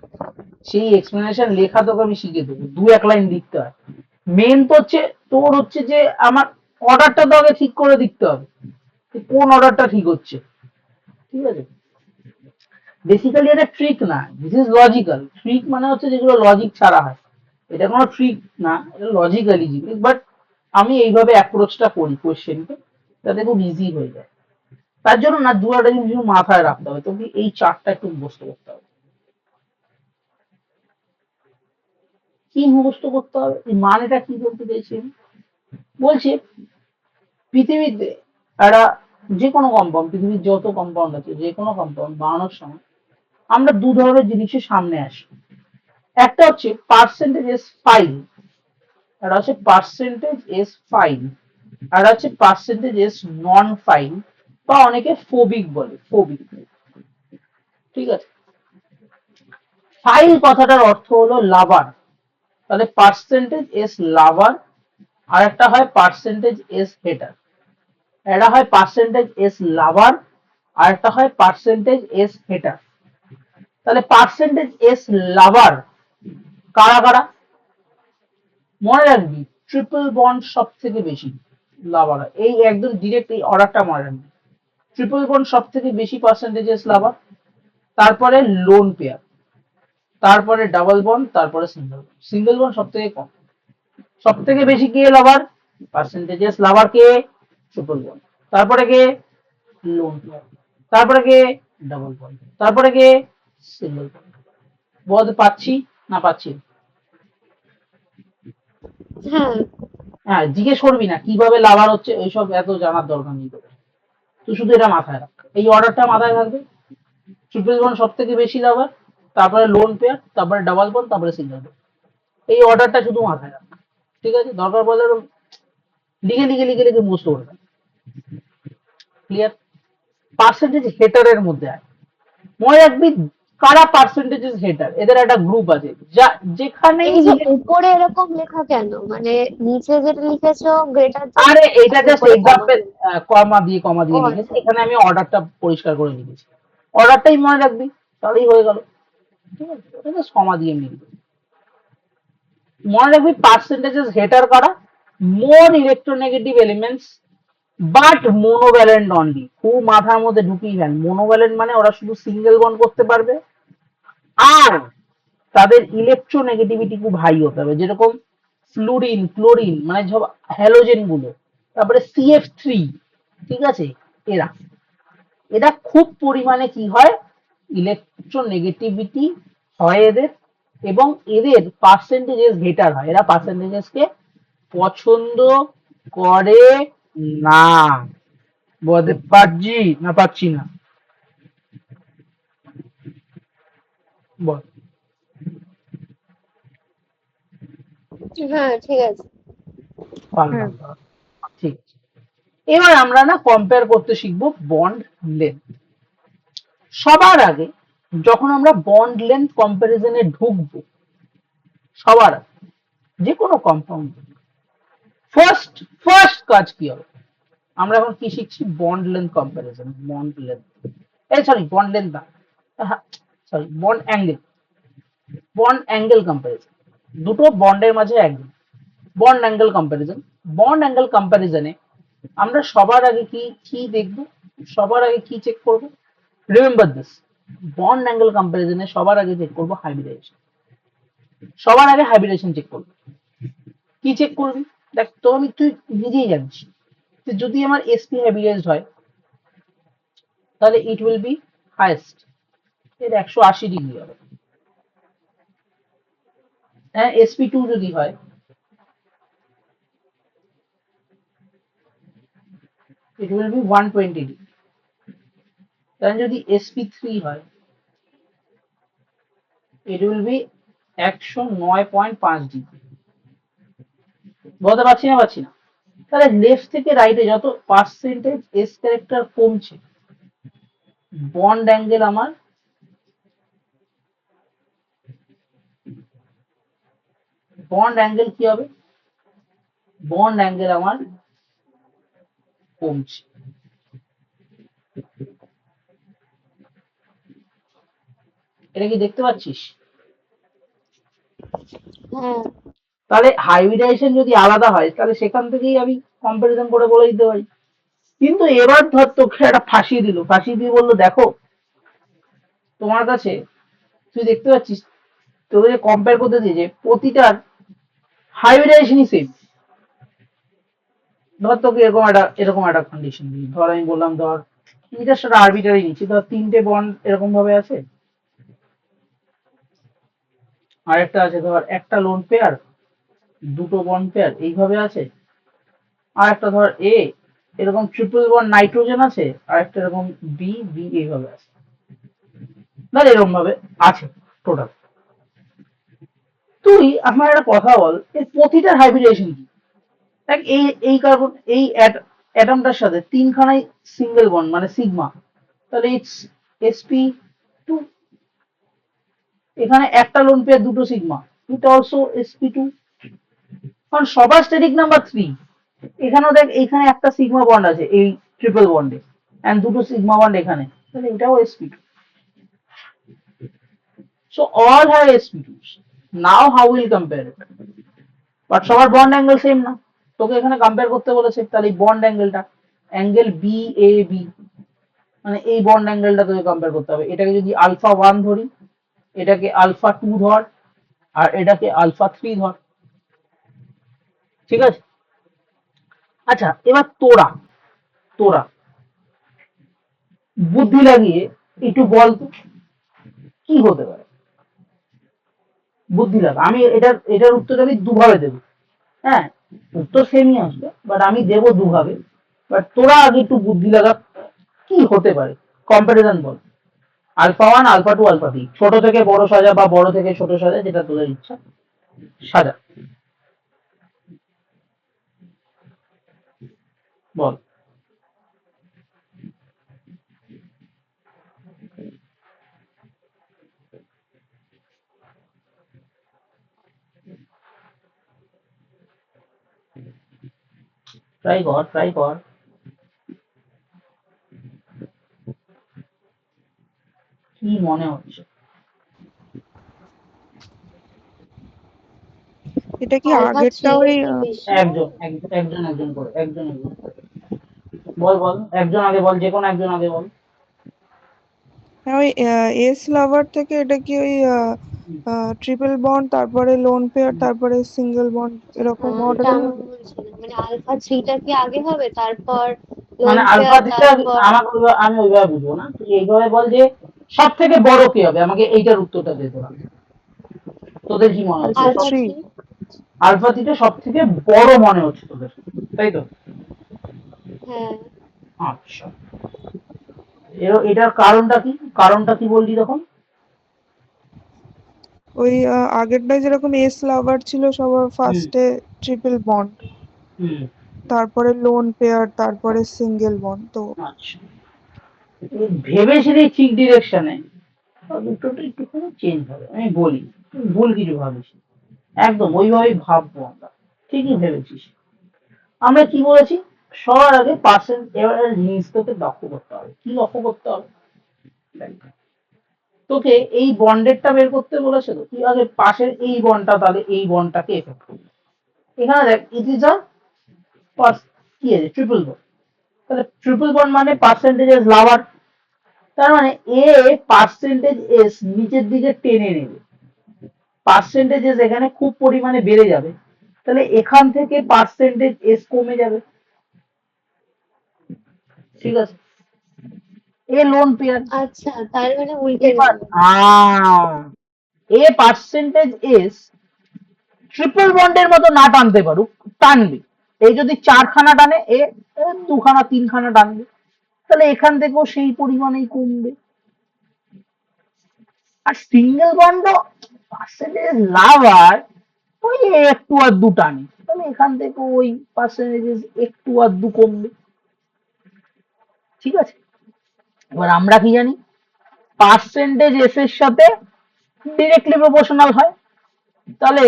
[SPEAKER 1] সেই এক্সপ্লেনেশন লেখা তোকে আমি শিখিয়ে দেবো, দু এক লাইন লিখতে হয়। মেন তো হচ্ছে তোর হচ্ছে যে আমার অর্ডারটা তো আগে ঠিক করে দিতে হবে, কোন অর্ডারটা ঠিক হচ্ছে, ঠিক আছে। বেসিক্যালি এটা ট্রিক না, দিস ইজ লজিক্যাল। ট্রিক মানে হচ্ছে যেগুলো লজিক ছাড়া হয়, এটা কোনো ট্রিক না, এটা লজিক্যালি জিনিস। বাট আমি এইভাবে অ্যাপ্রোচটা করি কোয়েশ্চেনকে, যাতে খুব ইজি হয়ে যায়। তার জন্য না দু একটা জিনিস মাথায় রাখতে হবে, তোকে এই চারটা একটু মুখস্থ করতে হবে। কি মুখস্থ করতে হবে, এই মানেটা কি বলতে চাইছি আমি? বলছি পৃথিবীতে একটা যে কোনো কম্পাউন্ড, পৃথিবীর যত কম্পাউন্ড আছে যে কোনো কম্পাউন্ড বানানোর সময় আমরা দু ধরনের জিনিসের সামনে আসি। একটা হচ্ছে পার্সেন্টেজ এস ফাইল, আর হচ্ছে পার্সেন্টেজ এস ফাইল, আর হচ্ছে পার্সেন্টেজ এস নন ফাইল, বা অনেকে ফোবিক বলে, ফোবিক, ঠিক আছে। ফাইল কথাটার অর্থ হলো লাভার, তাহলে পার্সেন্টেজ এস লাভার, আর একটা হয় পার্সেন্টেজ এস হেটার। এটা হয় পার্সেন্টেজ এস লাভার, আর একটা হয় পার্সেন্টেজ এস হেটার। তাহলে পার্সেন্টেজ এস লাভার কারা কারা? মনে রাখবি ট্রিপল বন্ড সব থেকে বেশি লাভার, এই একদম ডিরেক্ট এই অর্ডারটা মনে রাখবি। ট্রিপল বন্ড সব থেকে বেশি পার্সেন্টেজ এস লাভার, তারপরে লোন পেয়ার, তারপরে ডাবল বন্ড, তারপরে সিঙ্গেল বন্ড। সিঙ্গেল বন্ড সব থেকে কম। সব থেকে বেশি কে লাভার? পার্সেন্টেজেস লাভার কে? Triple bond. তারপরে কে? Lone pair. তারপরে কে? Double bond. তারপরে কে? Single bond. বলতে পাচ্ছি না পাচ্ছি?
[SPEAKER 2] হ্যাঁ
[SPEAKER 1] হ্যাঁ, জিজ্ঞেস করবি না কিভাবে লাভার হচ্ছে, এইসব এত জানার দরকার নেই তোর। তুই শুধু এটা মাথায় রাখ, এই অর্ডারটা মাথায় থাকবে। ট্রিপল বন্ড সব থেকে বেশি লাভার, তারপরে লোন পেয়ার, তারপরে ডাবল বন্ড, তারপরে সিঙ্গেল বন্ড। এই অর্ডারটা শুধু মাথায় রাখ, ঠিক আছে। দরকার পড়লে লিখে লিখে লিখে লিখে মুখস্থ করে রাখ। ক্লিয়ার? পার্সেন্টেজ হেটারের মধ্যে আয়, মনে রাখবি কারা পার্সেন্টেজ হেটার, এদের একটা গ্রুপ আছে যা যেখানে
[SPEAKER 2] এই যে উপরে এরকম লেখা কেন, মানে নিচে যেটা লিখেছো গ্রেটার
[SPEAKER 1] আরে এটা জাস্ট
[SPEAKER 2] উপরে কমা
[SPEAKER 1] এক্সাম্পল,
[SPEAKER 2] দিয়ে?
[SPEAKER 1] কমা
[SPEAKER 2] ও
[SPEAKER 1] দিয়ে লিখেছি,
[SPEAKER 2] আচ্ছা।
[SPEAKER 1] এখানে আমি অর্ডারটা পরিষ্কার করে লিখেছি। অর্ডারটাই মনে রাখবি, তাহলেই হয়ে গেল, ঠিক আছে। এটা জাস্ট কমা দিয়ে লিখবি। মনে রাখবি পার্সেন্টেজেস হেটার কারা? মোর ইলেকট্রোনেগেটিভ এলিমেন্টস বাট মোনোভ্যালেন্ট অনলি। খুব মাথার মধ্যে ঢুকিয়ে ফেল, মোনোভ্যালেন্ট মানে ওরা শুধু সিঙ্গেল বন্ড করতে পারবে, আর তাদের ইলেকট্রোনেগেটিভিটি খুব হাই হতে হবে, যেরকম ফ্লুরিন, ক্লোরিন, মানে সব হ্যালোজেন গুলো, তারপরে CF3, ঠিক আছে। এরা এরা খুব পরিমাণে কি হয়, ইলেকট্রোনেগেটিভিটি হয় এদের, এবং এদের পার্সেন্টেজেস হেটার হয়, এরা পার্সেন্টেজেস কে পছন্দ করে না। বলতে পারছি না পাচ্ছি না? বল।
[SPEAKER 2] হ্যাঁ ঠিক আছে।
[SPEAKER 3] হ্যাঁ।
[SPEAKER 1] পারলাম, ঠিক আছে। এবার আমরা না কম্পেয়ার করতে শিখবো বন্ড লেন্থ। সবার আগে যখন আমরা বন্ড লেন্থ কম্পারিজনে ঢুকবো, সবার আগে যে কোনো কম্পাউন্ড ফার্স্ট ফার্স্ট কাজ কি হবে? আমরা এখন কি শিখছি? Bond length comparison, bond length, এই সরি বন্ড লেন্থ না, sorry bond angle, bond angle comparison. দুটো বন্ডের মাঝে angle, bond angle comparison. Bond angle কম্পারিজনে আমরা সবার আগে কি কি দেখবো, সবার আগে কি চেক করবো? রিমেম্বার দিস, বন্ড অ্যাঙ্গেল কম্পারিজনে সবার আগে চেক করবো হাইব্রিডাইজেশন। সবার আগে হাইব্রিডাইজেশন চেক করবো। কি চেক করবি? দেখ তো, আমি তুই নিজেই জানিস যে যদি আমার sp হাইব্রিডাইজড হয় তাহলে ইট উইল বি হাইয়েস্ট, এর 180 ডিগ্রি হবে। হ্যাঁ, sp2 যদি হয় ইট উইল বি 120 ডিগ্রি। তাহলে যদি sp3 হয় ইট উইল বি 109.5 ডিগ্রি। বলতে পারছি না পারছি না? তাহলে লেফট থেকে রাইটে যত পার্সেন্টেজ এস ক্যারেক্টার কমছে, বন্ড অ্যাঙ্গেল আমার বন্ড অ্যাঙ্গেল কি হবে? বন্ড অ্যাঙ্গেল আমার কমছে। এটা কি দেখতে পাচ্ছিস?
[SPEAKER 2] হ্যাঁ
[SPEAKER 1] তাহলে হাইব্রিডাইজেশন যদি আলাদা হয় তাহলে সেখান থেকেই আমি কম্পারিজন করে বলে দিতে পারি কিন্তু এবার ধর তোকে একটা ফাঁসিয়ে দিল, ফাঁসিয়ে দিয়ে বললো দেখো তোমার কাছে, তুই দেখতে পাচ্ছিস তোকে কম্পেয়ার করতে দিয়েছে প্রতিটার হাইব্রিডাইজেশনই সেম। ধর তোকে এরকম একটা কন্ডিশন দিই, ধর আমি বললাম ধর এটা সেটা আরবিটারি নিচ্ছি, ধর তিনটে বন্ড এরকম ভাবে আছে, আর একটা আছে ধর একটা লোন পেয়ার, দুটো বন্ড পেয়ার এইভাবে আছে, আর একটা ধর এ এরকম ট্রিপল বন্ড নাইট্রোজেন আছে, আর একটা এরকম বি বি এইভাবে আছে, ধর এরকম ভাবে আছে টোটাল। তুই আমার একটা কথা বল, এর প্রতিটার হাইব্রিডাইজেশন কি? দেখ এই কার্বন এই অ্যাটমটার সাথে তিনখানাই সিঙ্গেল বন্ড মানে সিগমা, তাহলে ইটস sp2। এখানে একটা লোন পেয়ার দুটো সিগমা, ইট অলসো sp2, কারণ সবার স্ট্যাটিক নাম্বার 3। এখানেও দেখ এখানে একটা সিগমা বন্ড আছে এই ট্রিপল বন্ডে, এন্ড দুটো সিগমা বন্ড এখানে, তাহলে এটাও sp2। So all have sp2। Now how will compare it, but সবার বন্ড অ্যাঙ্গেল সেম না, তোকে এখানে কম্পেয়ার করতে বলেছে, তাহলে এই bond অ্যাঙ্গেলটা angle B A B, মানে এই বন্ড অ্যাঙ্গেলটা তোকে কম্পেয়ার করতে হবে। এটাকে যদি আলফা 1 ধরি, এটাকে আলফা 2 ধর, আর এটাকে আলফা 3 ধর, ঠিক আছে? আচ্ছা এবার তোরা তোরা বুদ্ধি লাগিয়ে একটু বল তো কি হতে পারে, বুদ্ধি লাগা। আমি এটার উত্তর আমি দুভাবে দেবো, হ্যাঁ উত্তর সেমই আসবে, বাট আমি দেবো দুভাবে। বাট তোরা আগে একটু বুদ্ধি লাগা, কি হতে পারে কম্পারিজন বল। আলফা 1 আলফা 2 আলফা 3, ছোট থেকে বড় সাজা বা বড় থেকে ছোট সাজা, যেটা তোদের ইচ্ছা সাজা, বল। ট্রাই কর, ট্রাই কর। কি মনে হচ্ছে?
[SPEAKER 3] এটা কি
[SPEAKER 2] আলফা
[SPEAKER 3] আগেরটা
[SPEAKER 2] থ্রি
[SPEAKER 3] ওই
[SPEAKER 2] কি বেশি হবে?
[SPEAKER 1] একজন একজন করে বল বল, একজন আগে বল, যে কোনো একজন আগে বল।
[SPEAKER 3] হ্যাঁ ওই এস লাভার থেকে এটা কি ওই ট্রিপল বন্ড তারপরে লোন পেয়ার তারপরে সিঙ্গেল বন্ড এরকম
[SPEAKER 2] হ্যাঁ ওটা
[SPEAKER 3] অর্ডারে
[SPEAKER 2] আমি
[SPEAKER 3] হবে?
[SPEAKER 2] বলছিলাম, মানে আলফা থ্রিটা কি আগে হবে, তারপর লোন
[SPEAKER 1] মানে আলফা
[SPEAKER 2] পেয়ার,
[SPEAKER 1] দিতে
[SPEAKER 2] তারপর
[SPEAKER 1] আমি ওইভাবে বুঝবো না, তুই এইভাবে বল যে সব থেকে বড় কি হবে, আমাকে এইটার উত্তরটা দে তোরা। তোদের কি মনে হচ্ছে
[SPEAKER 3] আলফা
[SPEAKER 2] আলফা
[SPEAKER 1] সব?
[SPEAKER 3] থ্রি।
[SPEAKER 2] থ্রি।
[SPEAKER 1] আলফা থ্রিটা সব থেকে বড় মনে হচ্ছে তোদের, তাই তো?
[SPEAKER 2] হ্যাঁ,
[SPEAKER 1] আচ্ছা, এটার কারণটা কি বললি তখন?
[SPEAKER 3] ওই আগেরটায় যেরকম এস লাভার ছিল সবার
[SPEAKER 1] হুম
[SPEAKER 3] ফার্স্টে ট্রিপল বন্ড,
[SPEAKER 1] হুম।
[SPEAKER 3] তারপরে লোন পেয়ার তারপরে সিঙ্গেল বন্ড তো।
[SPEAKER 1] আচ্ছা, ভেবেছিলি ঠিক ডিরেকশনে, দুটোটা একটুখানি চেঞ্জ হবে, আমি বলি তুই ভুল কিছু ভাবিস না। একদম ওইভাবেই ভাববো আমরা, ঠিকই ভেবেছিস। আমরা কি বলেছি, সবার আগে পার্সেন্ট, এবার জিনিস তোকে লক্ষ্য করতে হবে, কি লক্ষ্য করতে হবে? দেখ, তোকে এই বন্ডেরটা বের করতে বলেছে, তো তুই আগে পাশের এই বন্ডটা, তাহলে এই বন্ডটাকে এফেক্ট করবে। এখানে দেখ ইট ইজ আ কি আছে ট্রিপল বন্ড, তাহলে ট্রিপল বন্ড মানে পার্সেন্টেজ লাভার, তার মানে এ পার্সেন্টেজ এস নিচের দিকে টেনে নেবে, পার্সেন্টেজ এস এখানে খুব পরিমাণে বেড়ে যাবে, তাহলে এখান থেকে পার্সেন্টেজ এস কমে যাবে, ঠিক আছে? এ লোন পেয়ার,
[SPEAKER 2] আচ্ছা তার মানে উল্টে
[SPEAKER 1] এবার
[SPEAKER 2] গেল।
[SPEAKER 1] এ পার্সেন্টেজ এস ট্রিপল বন্ডের মতো না টানতে পারুক, টানবে। এই যদি চারখানা টানে এ দুখানা তিনখানা টানবে, তাহলে এখান থেকেও সেই পরিমাণেই কমবে। আর সিঙ্গেল বন্ড পার্সেন্টেজ লাভার ওই একটু আধটু টানে, তাহলে এখান থেকে ওই পার্সেন্টেজ একটু আধটু কমবে, ঠিক আছে? এবার আমরা কি জানি, পার্সেন্টেজ এস এর সাথে ডিরেক্টলি প্রপোর্শনাল হয়, তাহলে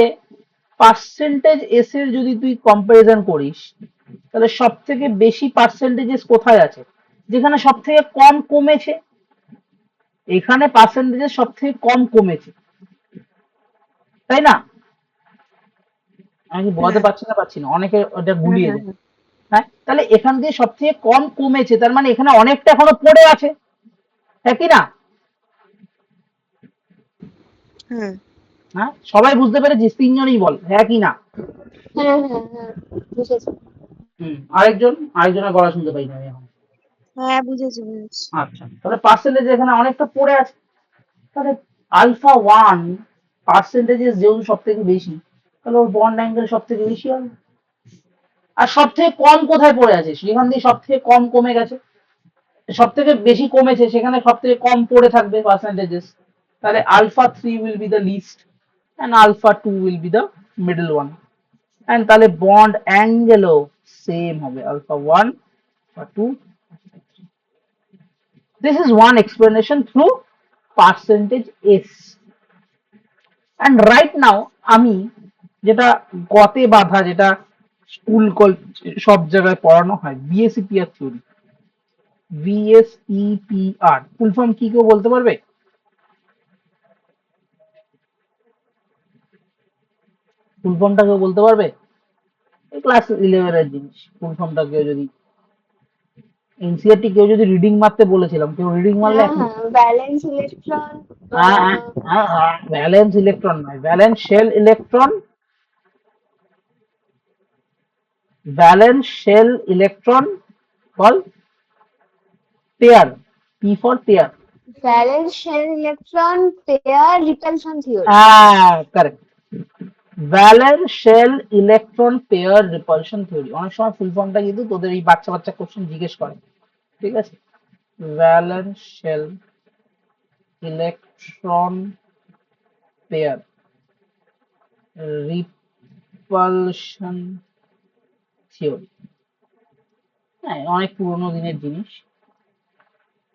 [SPEAKER 1] পার্সেন্টেজ এস এর যদি তুই কম্পারিজন করিস, তাহলে সব থেকে বেশি পার্সেন্টেজেস কোথায় আছে, যেখানে সব থেকে কম কমেছে, এখানে পার্সেন্টেজেস সব থেকে কম কমেছে, তাই না? আমি কি বোঝাতে
[SPEAKER 3] হ্যাঁ
[SPEAKER 1] পারছি না অনেকে ওটা
[SPEAKER 3] হ্যাঁ
[SPEAKER 1] গুলিয়ে
[SPEAKER 3] হ্যাঁ
[SPEAKER 1] যায়।
[SPEAKER 3] হ্যাঁ
[SPEAKER 1] হ্যাঁ, তাহলে এখান দিয়ে সব থেকে কম কমেছে, তার মানে এখানে অনেকটা এখনো পড়ে আছে, হ্যাঁ কি না?
[SPEAKER 3] হ্যাঁ
[SPEAKER 1] হ্যাঁ, সবাই বুঝতে পেরেছিস? তিনজনই বল হ্যাঁ কি না।
[SPEAKER 2] হ্যাঁ হ্যাঁ হ্যাঁ বুঝেছি।
[SPEAKER 1] আরেকজনের গলা শুনতে পাই না আমি এখন।
[SPEAKER 3] হ্যাঁ বুঝেছি বুঝেছি।
[SPEAKER 1] আচ্ছা, তাহলে পার্সেন্টেজ এখানে অনেকটা পড়ে আছে, তাহলে আলফা ওয়ান পার্সেন্টেজেস যেহেতু সব থেকে বেশি, তাহলে ওর বন্ড অ্যাঙ্গেল সব থেকে বেশি হবে। আর সব থেকে কম কোথায় পড়ে আছে? সেখান দিয়ে সব থেকে কম কমে গেছে, সব থেকে বেশি কমেছে সেখানে সব থেকে কম পড়ে থাকবে পার্সেন্টেজেস। তাহলে alpha three will be the least and alpha two will be the middle one, and তাহলে বন্ড অ্যাঙ্গেলও সেম হবে, আলফা ওয়ান বা two. This is one explanation through percentage S. And right now আমি যেটা গতে বাঁধা, যেটা স্কুল কলেজ সব জায়গায় পড়ানো হয়, বিএসইপিআর থিওরি। বিএসইপিআর ফুল ফর্ম কি কেউ বলতে পারবে? ফুল ফর্মটা কেউ বলতে পারবে? ক্লাস 11 এর জিনিস, ফুল ফর্মটা কেউ যদি এনসিআরটি কেউ যদি রিডিং মারতে বলেছিলাম, কেউ রিডিং মারলে
[SPEAKER 2] হ্যাঁ
[SPEAKER 1] এখন?
[SPEAKER 2] হ্যাঁ ব্যালেন্স ইলেকট্রন।
[SPEAKER 1] ভ্যালেন্স ইলেকট্রন নয়, valence shell electron, valence shell electron বল, pair, P for pair.
[SPEAKER 2] Valence shell electron pair repulsion theory.
[SPEAKER 1] Correct, valence shell electron pair repulsion theory. অনেক সময় ফুল ফর্মটা কিন্তু তোদের এই বাচ্চা বাচ্চা কোশ্চেন জিজ্ঞেস করে, ঠিক আছে? Valence shell electron pair repulsion theory. হ্যাঁ, অনেক পুরোনো দিনের জিনিস।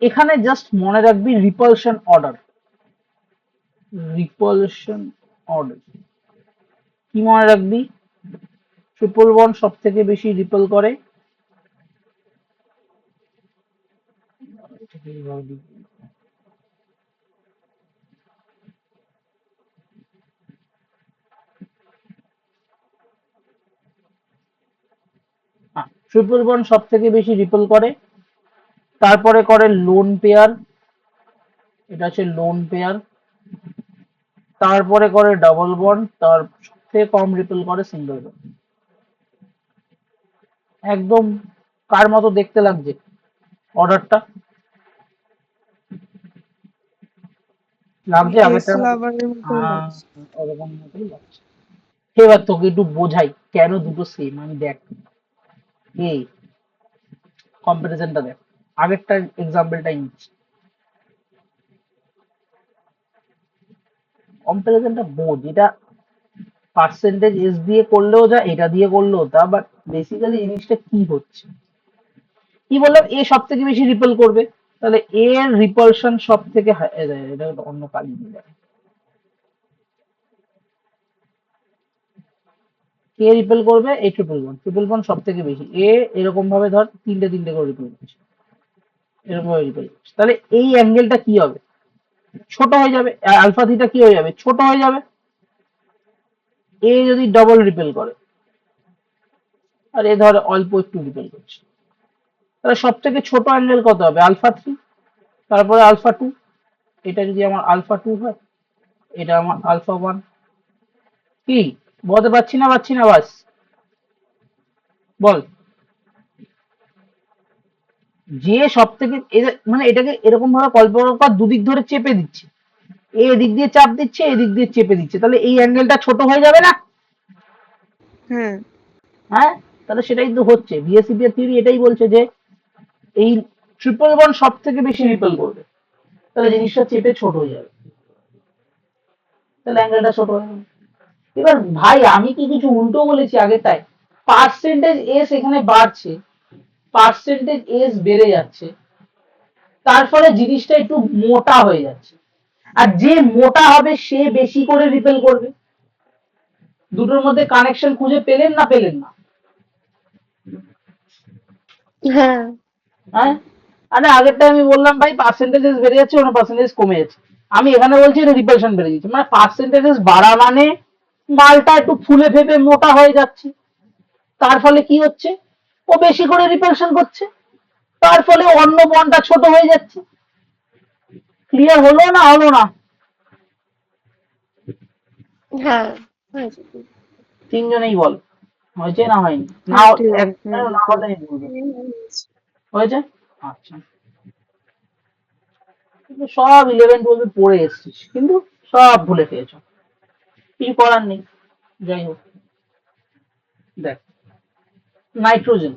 [SPEAKER 1] এখানে জাস্ট মনে রাখবি রিপালশন অর্ডার, রিপালশন অর্ডার কি মনে রাখবি? ট্রিপল বন্ড সব থেকে বেশি রিপেল করে, ট্রিপল বন্ড সব থেকে বেশি রিপেল করে, তারপরে করে লোন পেয়ার, এটা হচ্ছে লোন পেয়ার, তারপরে করে ডাবল বন্ড, তার সবথেকে কম রিপেল করে সিঙ্গেল বন্ড। একদম কার মতো দেখতে লাগছে অর্ডারটা? লাগছে
[SPEAKER 3] এস
[SPEAKER 1] আগেরটার মতো?
[SPEAKER 3] লাভারের মতোই লাগছে।
[SPEAKER 1] ওরকম মতোই লাগছে। এবার তোকে একটু বোঝাই কেন দুটো সেম। আমি দেখ, এই কম্পারিজনটা দেখ, আগেরটা এক্সাম্পলটাই নিচ্ছি, কম্পারিজনটা বোঝ। এটা পার্সেন্টেজ এস দিয়ে করলেও যা, এটা দিয়ে করলেও তা, বাট বেসিক্যালি জিনিসটা কি হচ্ছে, কি বললাম? এ সব থেকে বেশি রিপেল করবে, তাহলে এ এর রিপালশন সব থেকে এটা অন্য কালি দিয়ে দেয়। কে রিপেল করবে? এই ট্রিপল বন্ড, ট্রিপল বন্ড সব থেকে বেশি। এ এরকম ভাবে ধর তিনটে তিনটে করে রিপেল করছে, এরকম ভাবে রিপেল করছে, তাহলে এই অ্যাঙ্গেলটা কি হবে? ছোট হয়ে যাবে, আলফা থিটা কি হয়ে যাবে? ছোট হয়ে যাবে। এ যদি ডবল রিপেল করে আর এ ধর অল্প একটু রিপেল করছে, তাহলে সব থেকে ছোট অ্যাঙ্গেল কত হবে? আলফা থ্রি, তারপরে আলফা টু। এটা যদি আমার আলফা টু হয়, এটা আমার আলফা ওয়ান। কি বলতে পারছি না বাস বল? যে সব থেকে মানে এটাকে এরকম ভাবে কল্পনা কর, দুদিক ধরে চেপে দিচ্ছে, এদিক দিয়ে চাপ দিচ্ছে, এদিক দিয়ে চেপে দিচ্ছে, তাহলে এই অ্যাঙ্গেলটা ছোট হয়ে যাবে না?
[SPEAKER 3] হ্যাঁ
[SPEAKER 1] হ্যাঁ, তাহলে সেটাই তো হচ্ছে। বিএসসিপি এর থিওরি এটাই বলছে যে এই ট্রিপল বন্ড সব থেকে বেশি রিপেল করবে, তাহলে জিনিসটা চেপে ছোট হয়ে যাবে, তাহলে অ্যাঙ্গেলটা ছোট হয়ে যাবে। এবার ভাই আমি কি কিছু উল্টো বলেছি আগেরটায়? পার্সেন্টেজ এস এখানে বাড়ছে, পার্সেন্টেজ এস বেড়ে যাচ্ছে, তার ফলে জিনিসটা একটু মোটা হয়ে যাচ্ছে, আর যে মোটা হবে সে বেশি করে রিপেল করবে। দুটোর মধ্যে কানেকশন খুঁজে পেলেন না পেলেন না?
[SPEAKER 2] হ্যাঁ
[SPEAKER 1] হ্যাঁ, আরে আগেরটা আমি বললাম ভাই পার্সেন্টেজেস বেড়ে যাচ্ছে, ওখানে পার্সেন্টেজ কমে যাচ্ছে, আমি এখানে বলছি এটা রিপালশন বেড়ে যাচ্ছে, মানে পার্সেন্টেজেস বাড়া মানে মালটা একটু ফুলে ফেপে মোটা হয়ে যাচ্ছে, তার ফলে কি হচ্ছে? ও বেশি করে রিপালশন করছে, তার ফলে অন্য বন্ডটা ছোট হয়ে যাচ্ছে। ক্লিয়ার হলো না হলো না?
[SPEAKER 2] হ্যাঁ হয়েছে।
[SPEAKER 1] তিনজনেই বল, হয়েছে না হয়নি? না
[SPEAKER 3] হ্যাঁ ঠিক আছে,
[SPEAKER 1] একজনের না হলে আমি বলবো। হয়েছে? আচ্ছা, কিন্তু সব 11-12 পড়ে এসছিস, কিন্তু সব ভুলে পেয়েছ, কিছু করার নেই। যাই হোক, দেখ নাইট্রোজেন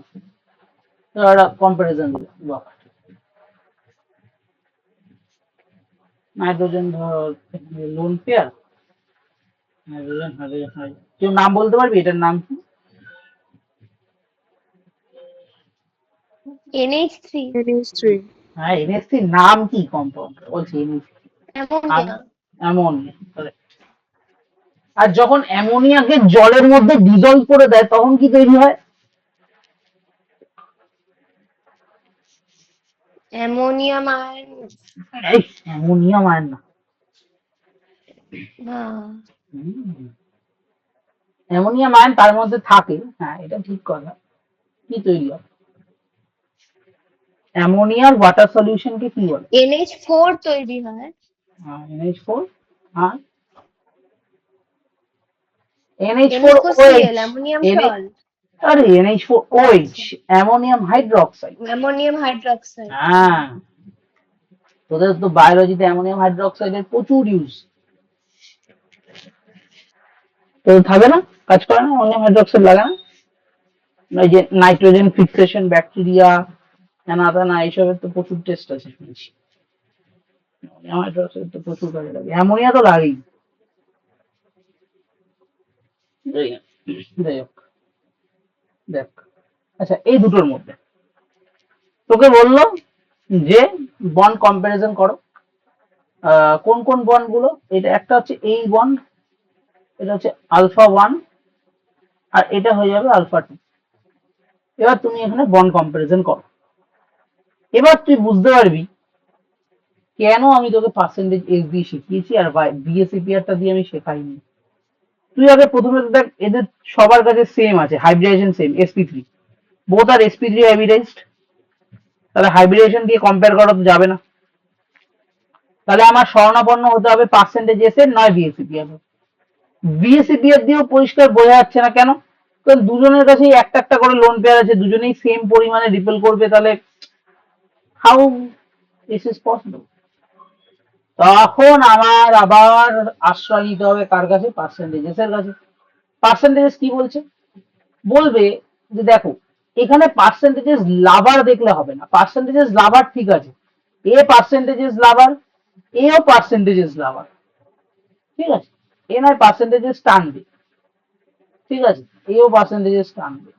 [SPEAKER 1] একটা কম্পারিজন দিল, বাহ, নাইট্রোজেন ধর lone pair, hydrogen hydrogen hydrogen, কেউ নাম বলতে পারবি এটার নাম কি?
[SPEAKER 2] NH3
[SPEAKER 3] NH3
[SPEAKER 1] হ্যাঁ, এনএসসি নাম কি কম্পাউন্ড বলছি? NSC
[SPEAKER 2] ammonia.
[SPEAKER 1] অ্যামোনিয়া। আর যখন অ্যামোনিয়াকে জলের মধ্যে ডিজলভ করে দেয় তখন কি তৈরি হয়?
[SPEAKER 2] Ammonium ion.
[SPEAKER 1] এই অ্যামোনিয়াম আয়ন না,
[SPEAKER 2] হ্যাঁ
[SPEAKER 1] অ্যামোনিয়াম আয়ন তার মধ্যে থাকে, হ্যাঁ এটা ঠিক কথা। কি তৈরি হয়? অ্যামোনিয়ার ওয়াটার সলিউশনকে কি বলে?
[SPEAKER 2] NH4 তৈরি হয়।
[SPEAKER 1] NH4, হ্যাঁ NH4OH,
[SPEAKER 2] NH4Cl ammonium
[SPEAKER 1] N
[SPEAKER 2] salt.
[SPEAKER 1] আরে
[SPEAKER 2] ও
[SPEAKER 1] NH4OH
[SPEAKER 2] আচ্ছা,
[SPEAKER 1] অ্যামোনিয়াম হাইড্রোক্সাইড।
[SPEAKER 2] Ammonium hydroxide.
[SPEAKER 1] হ্যাঁ, তোদের তো বায়োলজিতে অ্যামোনিয়াম হাইড্রোক্সাইডের প্রচুর ইউজ, তো থাকে না, কাজ করে না, অ্যামোনিয়াম হাইড্রোক্সাইড লাগে না? ওই যে নাইট্রোজেন ফিক্সেশন ব্যাকটেরিয়া, হ্যানা ত্যানা এইসবের তো প্রচুর টেস্ট আছে শুনেছি। অ্যামোনিয়াম হাইড্রোক্সাইড তো প্রচুর কাজে লাগে, অ্যামোনিয়া তো লাগেই। যাই যাই হোক, দেখ, আচ্ছা এই দুটোর মধ্যে তোকে বললো যে বন্ড কম্পারিজন করো, কোন কোন বন্ড গুলো, এটা একটা হচ্ছে এই বন্ড, এটা হচ্ছে আলফা 1, আর এটা হয়ে যাবে আলফা 2। এবার তুমি এখানে বন্ড কম্পারিজন করো। এবার তুই বুঝতে পারবি কেন আমি তোকে পার্সেন্টেজ এস দিয়ে শিখিয়েছি আর বিএসিপিআরটা দিয়ে আমি শেখাইনি। তুই আগে প্রথমে দেখ, এদের সবার কাছে সেম আছে, হাইব্রিডাইজেশন সেম, sp3, বোথ আর sp3 হাইব্রিডাইজড, তাহলে হাইব্রিডেশন দিয়ে কম্পেয়ার করা তো যাবে না। তাহলে আমার স্বর্ণাপন্ন হতে হবে পার্সেন্টেজ এস এর, নয় বিএসিপিআর। বিএসিপিআর দিয়েও পরিষ্কার বোঝা যাচ্ছে না কেন, কারণ দুজনের কাছেই একটা একটা করে লোন পেয়ার আছে, দুজনেই সেম পরিমাণে রিপেল করবে, তাহলে হাউ দিস ইজ পসিবল? তখন আমার আবার আশ্রয় নিতে হবে কার কাছে? পার্সেন্টেজেস এর কাছে। পার্সেন্টেজেস কি বলছে? বলবে যে দেখো, এখানে পার্সেন্টেজেস লাভার দেখলে হবে না, পার্সেন্টেজেস লাভার ঠিক আছে, এ পার্সেন্টেজেস লাভার, এও পার্সেন্টেজেস লাভার, ঠিক আছে, এ নয় পার্সেন্টেজেস টানবে, ঠিক আছে, এও পার্সেন্টেজেস টানবে,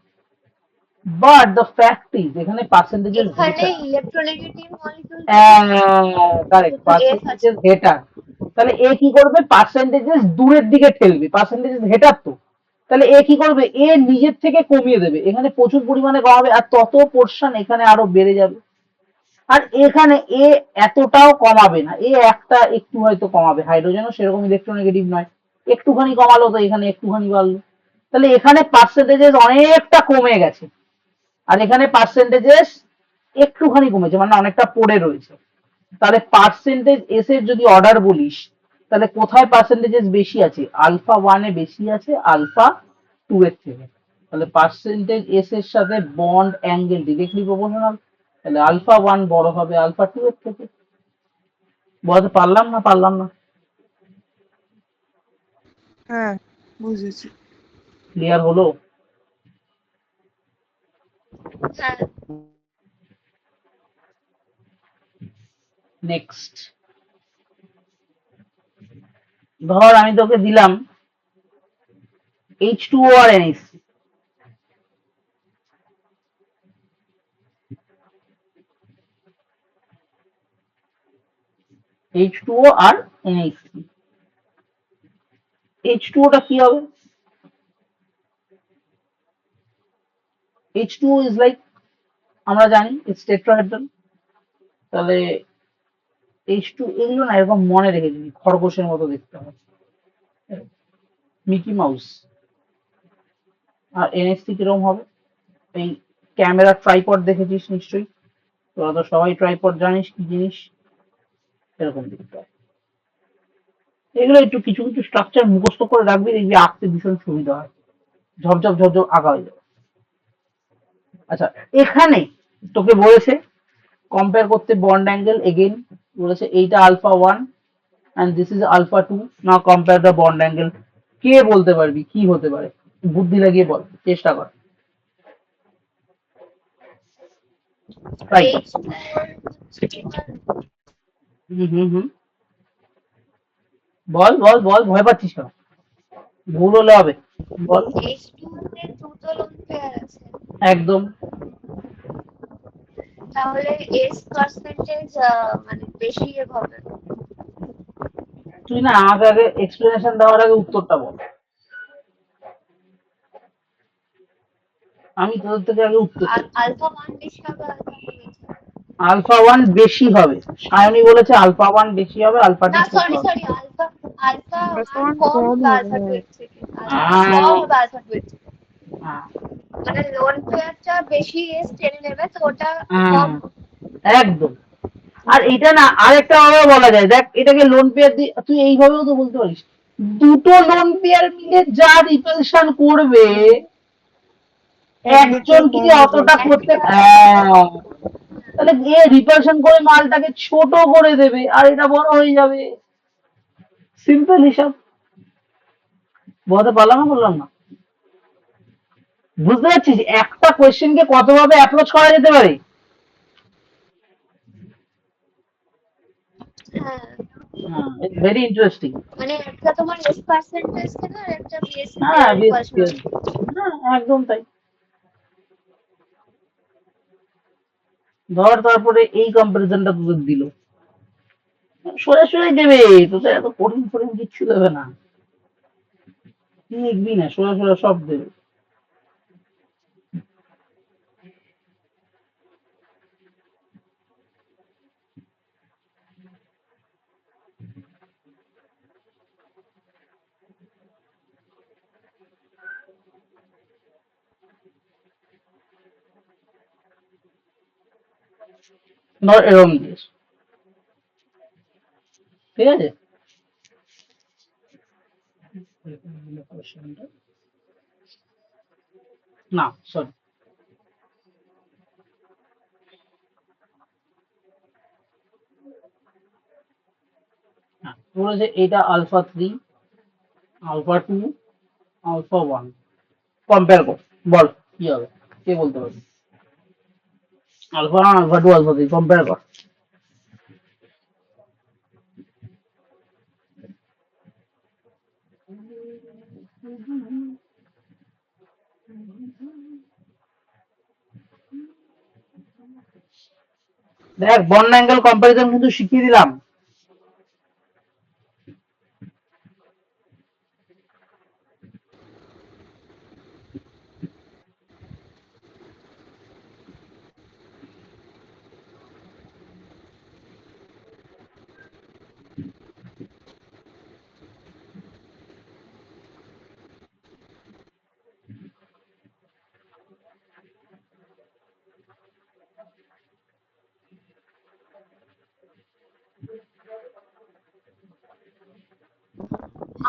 [SPEAKER 1] বাট দ্য ফ্যাক্ট ইজ এখানে পার্সেন্টেজেস
[SPEAKER 2] এখানে
[SPEAKER 1] বেটার।
[SPEAKER 2] ইলেকট্রোনেগেটিভ মলিকিউল
[SPEAKER 1] কারেক্ট,
[SPEAKER 2] যেহেতু এস আছে।
[SPEAKER 1] পার্সেন্টেজেস বেটার। তাহলে এ কি করবে? পার্সেন্টেজেস দূরের দিকে ঠেলবে, পার্সেন্টেজেস হেটার তো, তাহলে এ কি করবে? এ নিজের থেকে কমিয়ে দেবে, এখানে প্রচুর পরিমাণে কমাবে, আর তত পোর্শন এখানে আরো বেড়ে যাবে। আর এখানে এ এতটাও কমাবে না, এ একটা একটু হয়তো কমাবে, হাইড্রোজেনও সেরকম ইলেকট্রোনেগেটিভ নয়, একটুখানি কমালো তো এখানে একটুখানি বাড়লো, তাহলে এখানে পার্সেন্টেজেস অনেকটা কমে গেছে, আর এখানে পার্সেন্টেজেস একটুখানি কমেছে, মানে অনেকটা পড়ে রয়েছে। তাহলে পার্সেন্টেজ এস এর যদি অর্ডার বলিস, তাহলে কোথায় পার্সেন্টেজেস বেশি আছে? আলফা 1-এ বেশি আছে আলফা 2 এর থেকে। তাহলে পার্সেন্টেজ এস এর সাথে বন্ড অ্যাঙ্গেল ডিরেক্টলি প্রপোর্শনাল, তাহলে আলফা 1 বড় হবে আলফা 2 এর থেকে। বলতে পারলাম না পারলাম না?
[SPEAKER 3] হ্যাঁ বুঝেছি।
[SPEAKER 1] ক্লিয়ার হলো?
[SPEAKER 2] হ্যাঁ
[SPEAKER 1] নেক্সট, ধর আমি তোকে দিলাম H2O আর NH3, H2O আর NH3, H2O টা কি হবে? H2O ইজ লাইক, আমরা জানি ইটস টেট্রাহেড্রাল, তাহলে H2 এগুলো না এরকম মনে রেখে দিবি, খরগোশের মতো দেখতে হবে, মিকি মাউস। আর NH3 কিরকম হবে? এই ক্যামেরা ট্রাইপড দেখেছিস নিশ্চয়ই, তোরা তো সবাই ট্রাইপড জানিস কি জিনিস, এরকম দেখতে হয়। এগুলো একটু কিছু কিছু স্ট্রাকচার মুখস্থ করে রাখবি, দেখবি আঁকতে ভীষণ সুবিধা হয়, ঝপঝপ ঝপঝপ আঁকা হয়ে যাবে। আচ্ছা, এখানে তোকে বলেছে কম্পেয়ার করতে বন্ড অ্যাঙ্গেল, এগেইন বলেছে এইটা alpha 1 and this is alpha 2, now compare the bond angle। কে বলতে পারবি কি হতে পারে? বুদ্ধি লাগিয়ে বল, চেষ্টা কর। রাইট। হুম, বল বল বল, ভয় পাচ্ছিস কেন? ভুল হলে হবে, বল। একদম।
[SPEAKER 2] তাহলে এস পার্সেন্টেজ মানে বেশি হবে।
[SPEAKER 1] তুই না আমাকে আগে এক্সপ্লেনেশন দেওয়ার আগে উত্তরটা বল, আমি তোদের থেকে আগে উত্তর চাই।
[SPEAKER 2] আলফা 1 বেশি হবে,
[SPEAKER 1] আলফা 1 বেশি হবে, সায়নী বলেছে আলফা 1 বেশি হবে, আলফা 2
[SPEAKER 2] না
[SPEAKER 1] ছোট
[SPEAKER 2] সরি
[SPEAKER 1] হবে।
[SPEAKER 2] Sorry, alpha alpha
[SPEAKER 3] alpha
[SPEAKER 2] 1
[SPEAKER 3] one
[SPEAKER 2] কম
[SPEAKER 3] কম
[SPEAKER 2] হবে
[SPEAKER 3] হবে,
[SPEAKER 2] আলফা 2
[SPEAKER 3] হ্যাঁ।
[SPEAKER 2] এর থেকে, আলফা 1 কম হবে আলফা 2 এর থেকে।
[SPEAKER 1] হ্যাঁ,
[SPEAKER 2] মানে লোন পেয়ারটা বেশি এস টেনে নেবে, তো ওটা
[SPEAKER 1] হ্যাঁ,
[SPEAKER 2] কম।
[SPEAKER 1] একদম। আর এটা না আরেকটা ভাবে বলা যায়, দেখ এটাকে লোন পেয়ার তুই এইভাবেও তো বলতে পারিস, দুটো লোন পেয়ার মিলে যা রিপালশন করবে একজন কি অতটা করতে, হ্যাঁ, তাহলে এ রিপালশন করে মালটাকে ছোট করে দেবে আর এটা বড় হয়ে যাবে, সিম্পল হিসাব। বলতে পারলাম না, বললাম না? বুঝতে পারছিস একটা কোয়েশ্চেনকে কত ভাবে অ্যাপ্রোচ করা যেতে পারে?
[SPEAKER 2] হ্যাঁ,
[SPEAKER 1] ইটস ভেরি ইন্টারেস্টিং।
[SPEAKER 2] মানে একটা তোমার এস পার্সেন্টেজ থেকে আর একটা বিএসসি
[SPEAKER 1] হ্যাঁ,
[SPEAKER 2] রিপালশন।
[SPEAKER 1] হ্যাঁ, একদম তাই। ধর তারপরে এই কম্পারিজনটা তোদের দিল, সরে সরে দেবে, তোদের এত কঠিন কঠিন কিচ্ছু দেবে না, লিখবি না, সরে সরে সব দেবে। ধর এরকম দিয়েছে, ঠিক আছে, না সরি, বলেছে এটা আলফা 3, আলফা 2, আলফা 1, কম্পেয়ার কর, বল কি হবে, কে বলতে পারবে? আলফা 1, আলফা 2, আলফা 3 কম্পেয়ার কর। দেখ বন্ড অ্যাঙ্গেল কম্পারিজন কিন্তু শিখিয়ে দিলাম।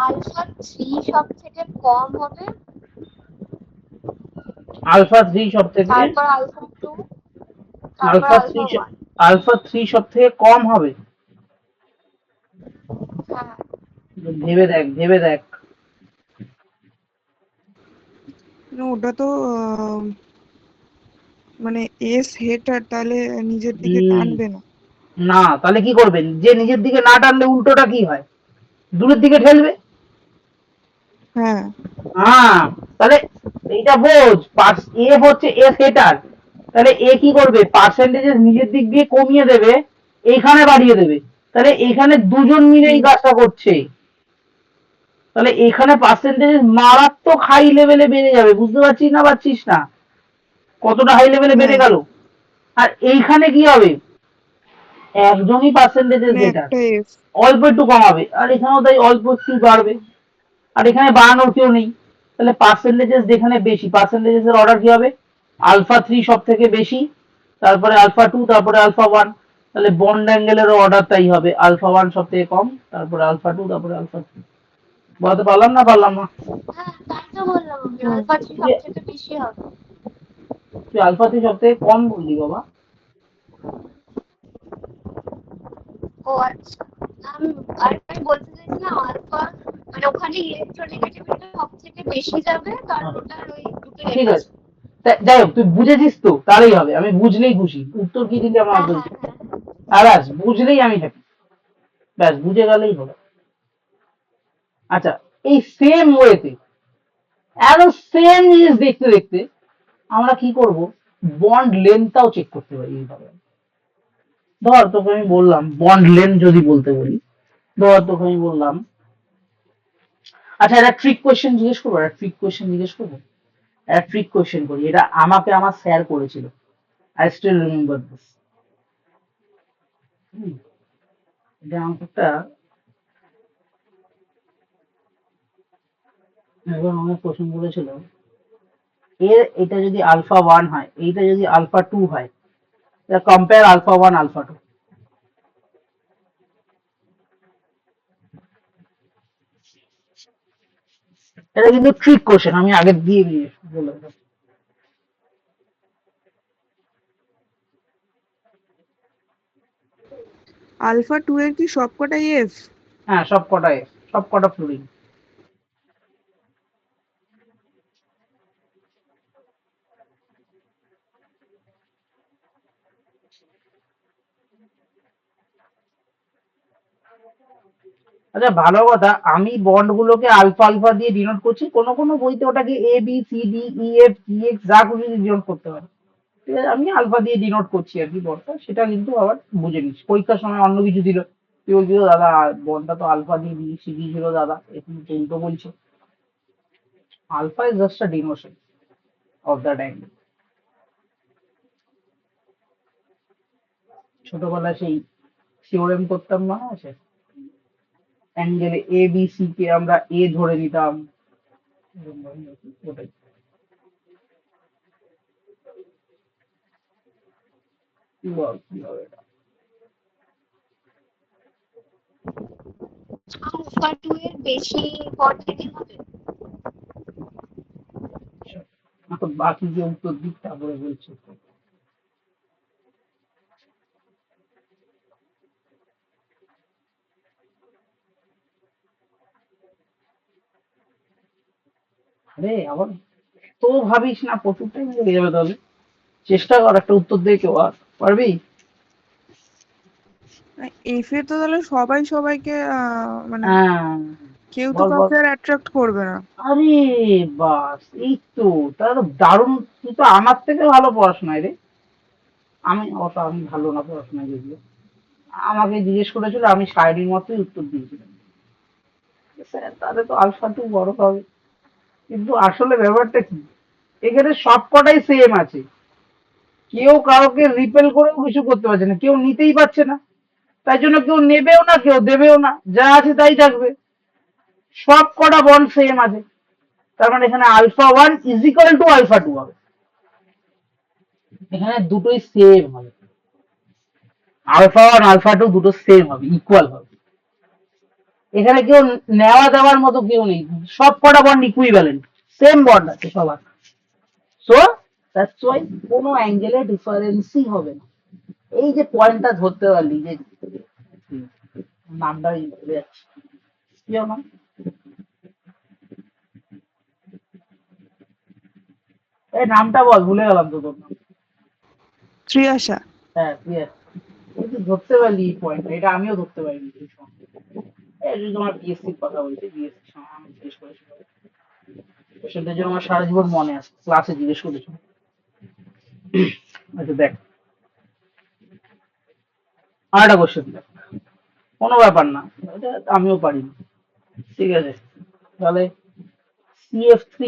[SPEAKER 2] আলফা 3 সব থেকে কম হবে,
[SPEAKER 1] আলফা 3 সব থেকে,
[SPEAKER 2] তারপর আলফা 2, তারপর
[SPEAKER 1] আলফা 3,
[SPEAKER 2] আলফা 1।
[SPEAKER 1] আলফা 3 সব থেকে কম হবে।
[SPEAKER 2] হ্যাঁ,
[SPEAKER 1] ভেবে দেখ, ভেবে দেখ।
[SPEAKER 3] ওটা তো মানে এস হেটার, তাহলে নিজের দিকে
[SPEAKER 1] হুম,
[SPEAKER 3] টানবে না।
[SPEAKER 1] না তাহলে কি করবেন, যে নিজের দিকে না টানলে উল্টোটা কি হয়, দূরের দিকে ঠেলবে।
[SPEAKER 3] হ্যাঁ,
[SPEAKER 1] হ্যাঁ, তাহলে এইটা বোঝ, এ হচ্ছে এস হেটার, তাহলে এ কি করবে, পার্সেন্টেজেস নিজের দিক দিয়ে কমিয়ে দেবে, এইখানে বাড়িয়ে দেবে, তাহলে এখানে দুজন মিলে এই
[SPEAKER 3] হুম,
[SPEAKER 1] কাজটা করছে, তাহলে এখানে পার্সেন্টেজ মারাত্মক হাই লেভেলে বেড়ে যাবে, বুঝতে পারছিস না, পারছিস না কতটা হাই লেভেলে বেড়ে
[SPEAKER 3] হ্যাঁ,
[SPEAKER 1] গেল। আর এইখানে কি হবে, একজনই পার্সেন্টেজেস
[SPEAKER 3] মানে
[SPEAKER 1] বেটার,
[SPEAKER 3] একটা এস।
[SPEAKER 1] অল্প একটু কমাবে, আর এখানেও তাই অল্প একটু বাড়বে, আর এখানে বাড়ানোর কেউ নেই, তাহলে পার্সেন্টেজেস যেখানে বেশি, পার্সেন্টেজেস এর অর্ডার কি হবে, আলফা 3 সব থেকে বেশি, তারপরে আলফা 2, তারপরে আলফা 1। তাহলে বন্ড অ্যাঙ্গেলেরও অর্ডার তাই হবে, আলফা 1 সব থেকে কম, তারপরে আলফা 2, তারপরে আলফা 3। বলতে পারলাম না পারলাম না?
[SPEAKER 2] হ্যাঁ তাই তো বললাম আমি,
[SPEAKER 3] হুম।
[SPEAKER 2] আলফা 3
[SPEAKER 1] তুই
[SPEAKER 2] সবথেকে বেশি হবে।
[SPEAKER 1] তুই আলফা 3 সব থেকে কম বললি বাবা।
[SPEAKER 2] ও আচ্ছা, আমি আরেকটা বলতে চাইছিলাম আলফা মানে ওখানে ইলেকট্রোনেগেটিভিটি সব থেকে বেশি যাবে, কারণ ওটার ওই দুটো
[SPEAKER 1] ঠিক
[SPEAKER 2] এফেক্ট।
[SPEAKER 1] আছে, যাই হোক তুই বুঝেছিস তো, তাহলেই হবে। আমি বুঝলেই খুশি, উত্তর কি দিলে আমার
[SPEAKER 2] হ্যাঁ
[SPEAKER 1] অত
[SPEAKER 2] হ্যাঁ
[SPEAKER 1] কিছু না।
[SPEAKER 2] হ্যাঁ।
[SPEAKER 1] আর ব্যাস বুঝলেই আমি হ্যাপি, ব্যাস বুঝে গেলেই হবে। আচ্ছা, এই সেম ওয়েতে আরো সেম জিনিস দেখতে দেখতে আমরা কি করব, বন্ড লেন্থটাও চেক করতে পারি এইভাবে। ধর তোকে আমি বললাম বন্ড লেন্থ যদি বলতে বলি, ধর তোকে আমি বললাম, আচ্ছা একটা ট্রিক কোয়েশ্চেন জিজ্ঞেস করবো, একটা ট্রিক কোয়েশ্চেন জিজ্ঞেস করবো, একটা ট্রিক কোয়েশ্চেন করি। এটা আমাকে আমার স্যার করেছিল, আই স্টিল রিমেম্বার দিস। এটা আমাকে একটা একবার অনেক কোশ্চেন করেছিল, এটা যদি আলফা 1 হয়, এইটা যদি আলফা 2 হয়, কম্পেয়ার আলফা 1 আলফা 2। এটা কিন্তু ট্রিক কোশ্চেন, আমি আগে দিয়ে দিয়ে বলে দেবো।
[SPEAKER 3] আলফা 2 এর কি সবকটাই এফ?
[SPEAKER 1] হ্যাঁ সব কটাই, সব কটা ফ্লুরিন। আচ্ছা ভালো কথা, আমি বন্ড গুলোকে আলফা আলফা দিয়ে ডিনোট করছি, কোনো কোনো বইতে ওটাকে A B C D E F G X যা খুশি ডিনোট করতে পারে। ঠিক আছে, আমি আলফা দিয়ে ডিনোট করছি আর কি বন্ডটা, সেটা কিন্তু আবার বুঝে নিচ্ছি। পরীক্ষার সময় অন্য কিছু দিল, তুই বলছিল দাদা বন্ডটা তো আলফা দিয়ে দিয়েছি দিয়েছিল দাদা, এখন তো উল্টো বলছে। Alpha is just a denotion of that angle. ছোটবেলায় সেই থিওরেম করতাম মনে আছে, অ্যাঙ্গেলে এ বি সি কে আমরা এ ধরে নিতাম, এরকম ভাবে আর কি, ওটাই। কি বল কি হবে এটা?
[SPEAKER 2] আলফা 2 এর বেশি কোয়ান্টিটি হবে।
[SPEAKER 1] এখন বাকি যে উত্তর দিক তারপরে বলছে। আরে আবার তো ভাবিস না, প্রচুর টাইম লেগে যাবে তাহলে। চেষ্টা কর একটা উত্তর দিয়ে কেউ, আর পারবি?
[SPEAKER 3] এফ এ তো তাহলে সবাই সবাইকে মানে
[SPEAKER 1] হ্যাঁ,
[SPEAKER 3] কেউ তো
[SPEAKER 1] বল বল।
[SPEAKER 3] কাউকে আর অ্যাট্রাক্ট করবে না।
[SPEAKER 1] আরে বাস, এই তো, তাহলে তো দারুণ। তুই তো আমার থেকে ভালো পড়াশোনায় রে। আমি ভালো না পড়াশোনায় যেগুলো, আমাকে জিজ্ঞেস করেছিল আমি শায়রির মতোই উত্তর দিয়েছিলাম, স্যার তাহলে তো আলফা 2 বড় হবে। কিন্তু আসলে ব্যাপারটা কি, এখানে সব কটাই সেম আছে, কেউ কাউকে রিপেল করেও কিছু করতে পারছে না, কেউ নিতেই পারছে না, তাই জন্য কেউ নেবেও না কেউ দেবেও না, যা আছে তাই থাকবে। সব কটা বন্ড সেম আছে, তার মানে এখানে alpha 1 is equal to alpha 2 হবে। এখানে দুটোই সেম হবে, আলফা 1 আলফা 2 দুটো সেম হবে, ইকুয়াল হবে। এখানে কেউ নেওয়া দেওয়ার মতো কেউ নেই, সব কটা বন্ড ইকুইভ্যালেন্ট, সেম বন্ড আছে সবার। সো দ্যাটস ওয়াই কোনো অ্যাঙ্গেলে ডিফারেন্সই হবে না। এই যে পয়েন্টটা ধরতে পারলি যে, নামটা ভুলে যাচ্ছি, কি আমার, এই নামটা বল, ভুলে গেলাম তো তোর নাম।
[SPEAKER 3] ত্রিয়াশা।
[SPEAKER 1] হ্যাঁ ঠিক আছে, এই যে ধরতে পারলি এই পয়েন্ট, এটা আমিও ধরতে পারিনি এই সময়। এই যে তোমার বিএসসির কথা বলছি, বিএসসির সময় আমি জিজ্ঞেস করেছিলাম, সেটার জন্য আমার সারা জীবন মনে আছে, ক্লাসে জিজ্ঞেস করেছিল। আচ্ছা দেখ, আর একটা কোশ্চেন দেখ, কোনো ব্যাপার না, এটা আমিও পারি না। ঠিক আছে, তাহলে CF3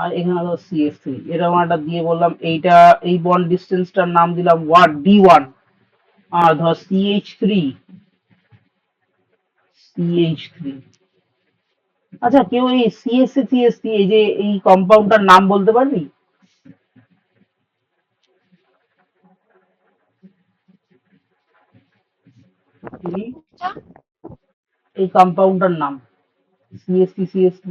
[SPEAKER 1] আর এখানে ধর CF3, এরকম একটা দিয়ে বললাম, এইটা এই বন্ড ডিস্টেন্সটার নাম দিলাম D1। আর ধর CH3। আচ্ছা কেউ এই CH3 CH3 এই যে এই কম্পাউন্ডটার নাম বলতে পারবি? তিনি
[SPEAKER 2] এটা
[SPEAKER 1] এই কম্পাউন্ডটার নাম CH3CH3।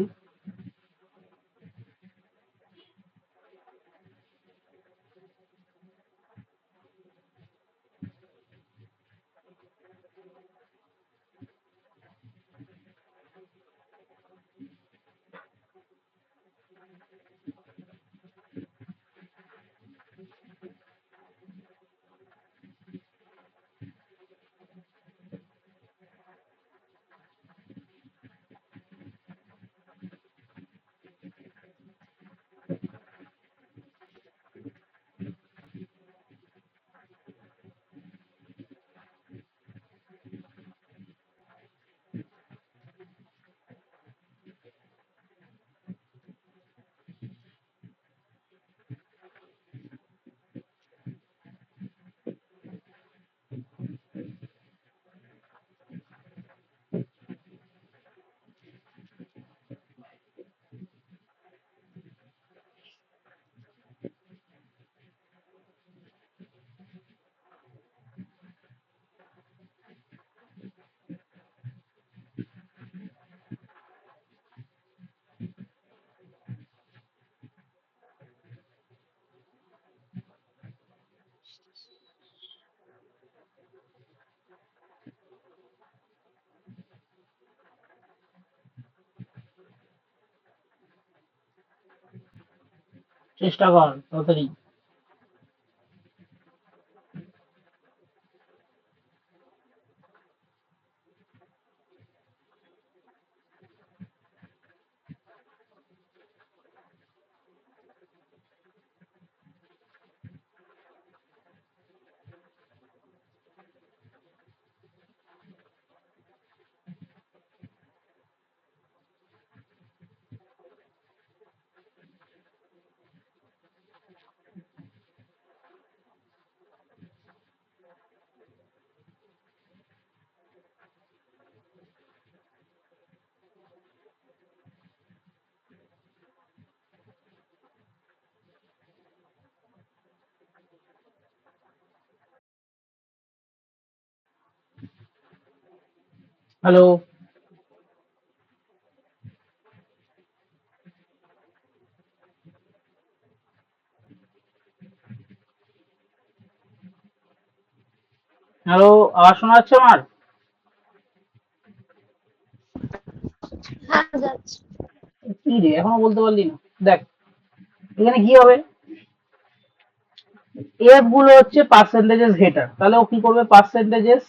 [SPEAKER 1] চেষ্টা কর তাড়াতাড়ি। হ্যালো, হ্যালো, আওয়াজ শোনা যাচ্ছে আমার?
[SPEAKER 2] হ্যাঁ যাচ্ছে।
[SPEAKER 1] কি রে এখনো বলতে পারলি না? দেখ এখানে কি হবে, এফ গুলো হচ্ছে পার্সেন্টেজেস হেটার, তাহলে ও কি করবে, পার্সেন্টেজেস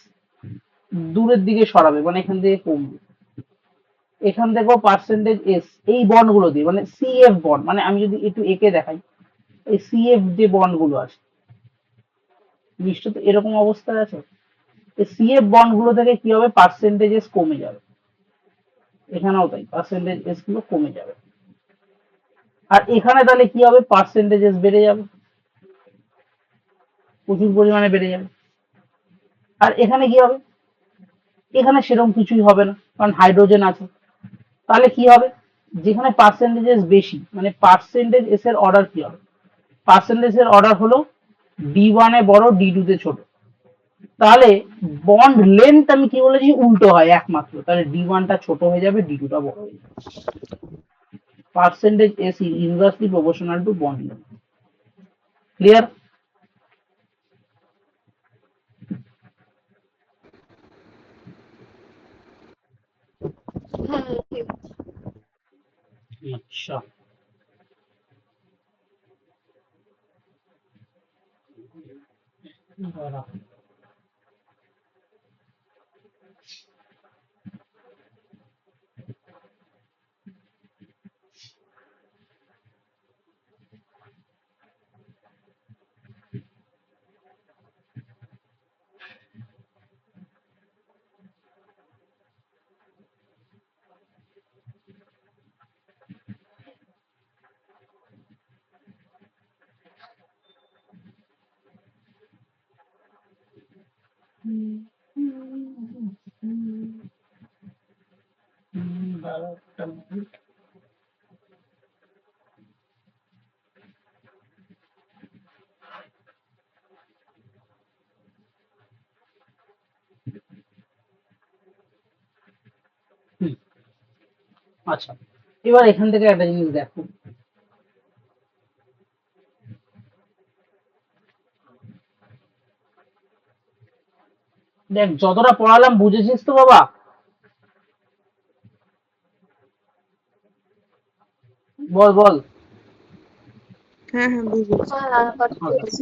[SPEAKER 1] দূরের দিকে সরাবে, মানে এখান থেকে কমবে। এখান থেকেও পার্সেন্টেজ এস এই বন্ড গুলো দিয়ে, মানে সিএফ বন্ড, মানে আমি যদি একটু একে দেখাই, এই সিএফ যে বন্ড গুলো আছে নিশ্চয় তো এরকম অবস্থায় আছে, এই সিএফ বন্ড গুলো থেকে কি হবে, পার্সেন্টেজেস কমে যাবে। এখানেও তাই, পার্সেন্টেজ এস গুলো কমে যাবে। আর এখানে তাহলে কি হবে, পার্সেন্টেজেস বেড়ে যাবে, প্রচুর পরিমাণে বেড়ে যাবে। আর এখানে কি হবে, এখানে সেরকম কিছুই হবে না, কারণ হাইড্রোজেন আছে। তাহলে কি হবে, যেখানে পার্সেন্টেজেস বেশি, মানে পার্সেন্টেজ এস এর অর্ডার কি হবে, পার্সেন্টেজ এর অর্ডার হলো D1 এ বড়, D2 তে ছোট। তাহলে বন্ড লেন্থ আমি কি বলেছি, উল্টো হয় একমাত্র, তাহলে D1 টা ছোট হয়ে যাবে, D2 টা বড় হয়ে যাবে। Percentage S inversely proportional to bond length. Clear?
[SPEAKER 2] হ্যাঁ ঠিক আছে।
[SPEAKER 1] আচ্ছা, দাঁড়া। দাঁড়া একটা minute। আচ্ছা, এবার এখান থেকে একটা জিনিস দেখো, দেখ যতটা পড়ালাম বুঝেছিস তো বাবা? বল বল।
[SPEAKER 3] হ্যাঁ হ্যাঁ বুঝেছি।
[SPEAKER 2] হ্যাঁ,
[SPEAKER 1] Okay.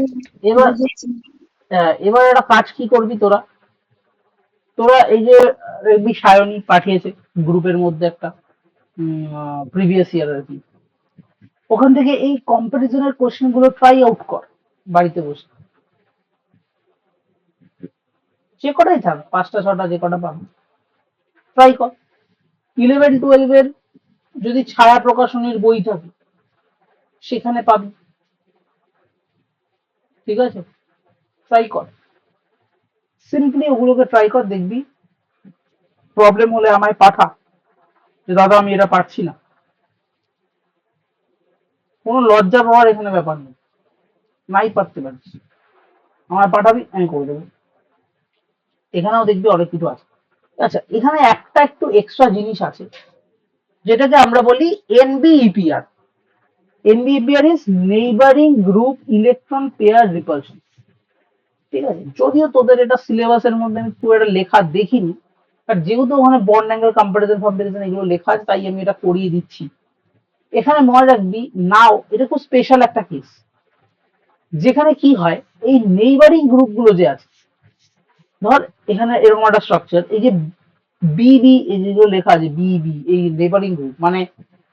[SPEAKER 1] এবার এবার একটা কাজ কি করবি তোরা, তোরা এই যে দেখবি সায়নী পাঠিয়েছে গ্রুপের মধ্যে একটা প্রিভিয়াস ইয়ার আর কি, ওখান থেকে এই কম্পারিজনের কোশ্চেন গুলো ট্রাই আউট কর বাড়িতে বসে, যে কটাই থাক, 5টা 6টা যে কটা পাবি ট্রাই কর। 11 12 এর যদি ছায়া প্রকাশনীর বই থাকে সেখানে পাবি, ঠিক আছে? ট্রাই কর, সিম্পলি ওগুলোকে ট্রাই কর, দেখবি প্রবলেম হলে আমায় পাঠা, যে দাদা আমি এটা পারছি না। কোনো লজ্জা পাওয়ার এখানে ব্যাপার নেই, নাই পারতে পারিস আমায় পাঠাবি, আমি করে দেবো। এখানেও দেখবি অনেক কিছু আছে। আচ্ছা, এখানে একটা একটু এক্সট্রা জিনিস আছে যেটাকে আমরা বলি NBEPR. NBEPR is neighbouring group electron pair repulsion. ঠিক আছে, যদিও তোদের এটা সিলেবাসের মধ্যে আমি খুব একটা লেখা দেখিনি, বাট যেহেতু ওখানে বন্ড অ্যাঙ্গেল কম্পারিজন কম্পারিজন এগুলো লেখা আছে তাই আমি এটা করিয়ে দিচ্ছি। এখানে মনে রাখবি, নাও এটা খুব স্পেশাল একটা কেস, যেখানে কি হয় এই নেইবারিং গ্রুপগুলো যে আছে, ধর এখানে এরকম একটা স্ট্রাকচার, এই যে বিবি এই যেগুলো লেখা আছে বিবি, এই নেইবারিং গ্রুপ মানে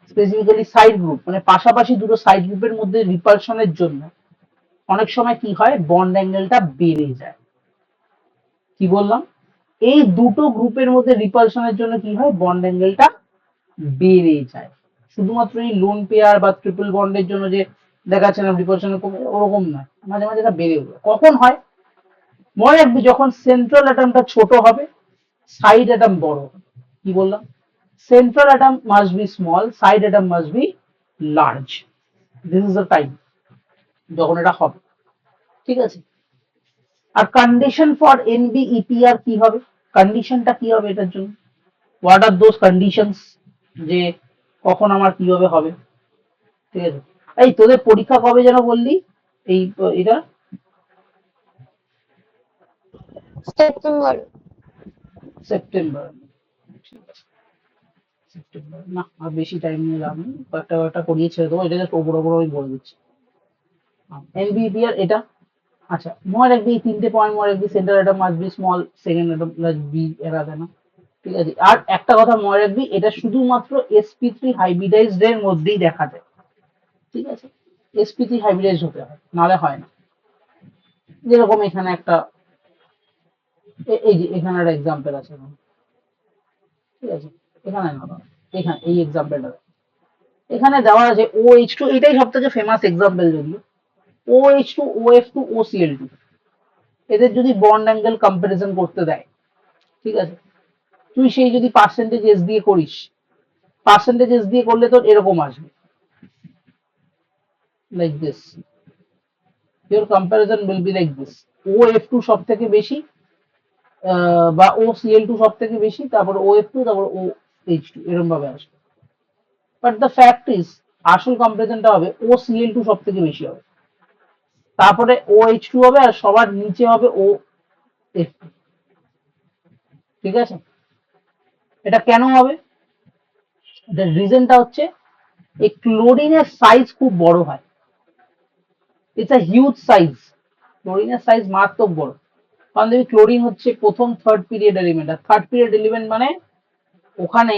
[SPEAKER 1] স্পেসিফিক্যালি সাইড গ্রুপ, মানে পাশাপাশি দুটো সাইড গ্রুপের মধ্যে রিপালশনের জন্য অনেক সময় কি হয় বন্ড অ্যাঙ্গেলটা বেড়ে যায়। কি বললাম? এই দুটো গ্রুপের মধ্যে রিপালশনের জন্য কি হয় বন্ড অ্যাঙ্গেলটা বেড়ে যায়। শুধুমাত্র এই লোন পেয়ার বা ট্রিপল বন্ডের জন্য যে দেখাচ্ছে না রিপালশন কমে, ওরকম নয়, মাঝে মাঝে এটা বেড়ে যায়। কখন হয় মনে রাখবি, যখন সেন্ট্রাল অ্যাটমটা ছোট হবে, সাইড অ্যাটম বড় হবে। কি বললাম? Central atom must be small, side atom must B large. This is the time যখন এটা হবে, ঠিক আছে? আর কন্ডিশন ফর এনবিইপিআর কি হবে, কন্ডিশনটা কি হবে এটার জন্য, হোয়াট আর দোজ কন্ডিশনস, যে কখন আমার কিভাবে হবে, ঠিক আছে? এই তোদের পরীক্ষা কবে যেন বললি, এই এটা
[SPEAKER 2] সেপ্টেম্বর।
[SPEAKER 1] সেপ্টেম্বর, ঠিক আছে, সেপ্টেম্বর না, আর বেশি টাইম নিয়ে লাভ নেই, কয়েকটা কয়েকটা করিয়ে ছেড়ে দেবো, এটা জাস্ট ওপর ওপর আমি বলে দিচ্ছি। এনবিইপিআর এটা, আচ্ছা মনে রাখবি এই 3টে পয়েন্ট মনে রাখবি, centre atom must be small, second atom plus be এরাবে না, ঠিক আছে? আর একটা কথা মনে রাখবি, এটা শুধুমাত্র sp3 হাইব্রিডাইজড এর মধ্যেই দেখা যায়, ঠিক আছে? sp3 হাইব্রিডাইজড হতে হয়, নাহলে হয় না। যেরকম এখানে একটা এই যে এখানে একটা এক্সাম্পল আছে, ঠিক আছে? এখানে না, এখানে এই এক্সাম্পলটা এখানে দেওয়া আছে OH2, এটাই সব থেকে ফেমাস এক্সাম্পল যদিও, OH2 OF2 OCl2, এদের যদি বন্ড অ্যাঙ্গেল কম্পারিজন করতে দেয়, ঠিক আছে, তুই সেই যদি পার্সেন্টেজ এস দিয়ে করিস, পার্সেন্টেজ এস দিয়ে করলে তোর এরকম আসবে, like this, your comparison will be like this, OF2 সব থেকে বেশি, বা OCl2 সব থেকে বেশি, তারপর OF2, তারপর OH2, এরকম ভাবে আসবে। বাট দ্য ফ্যাক্ট ইজ আসল কম্পারিজনটা হবে OCl2 সব থেকে বেশি হবে, তারপরে OH2 হবে, আর সবার নিচে হবে OF2, ঠিক আছে? এটা কেন হবে? এটার রিজনটা হচ্ছে এই ক্লোরিনের সাইজ খুব বড় হয়, ইটস আ হিউজ সাইজ, ক্লোরিনের সাইজ মারাত্মক বড়। কারণ দেখবি ক্লোরিন হচ্ছে প্রথম থার্ড পিরিয়ড এলিমেন্ট, আর থার্ড পিরিয়ড এলিমেন্ট মানে ওখানে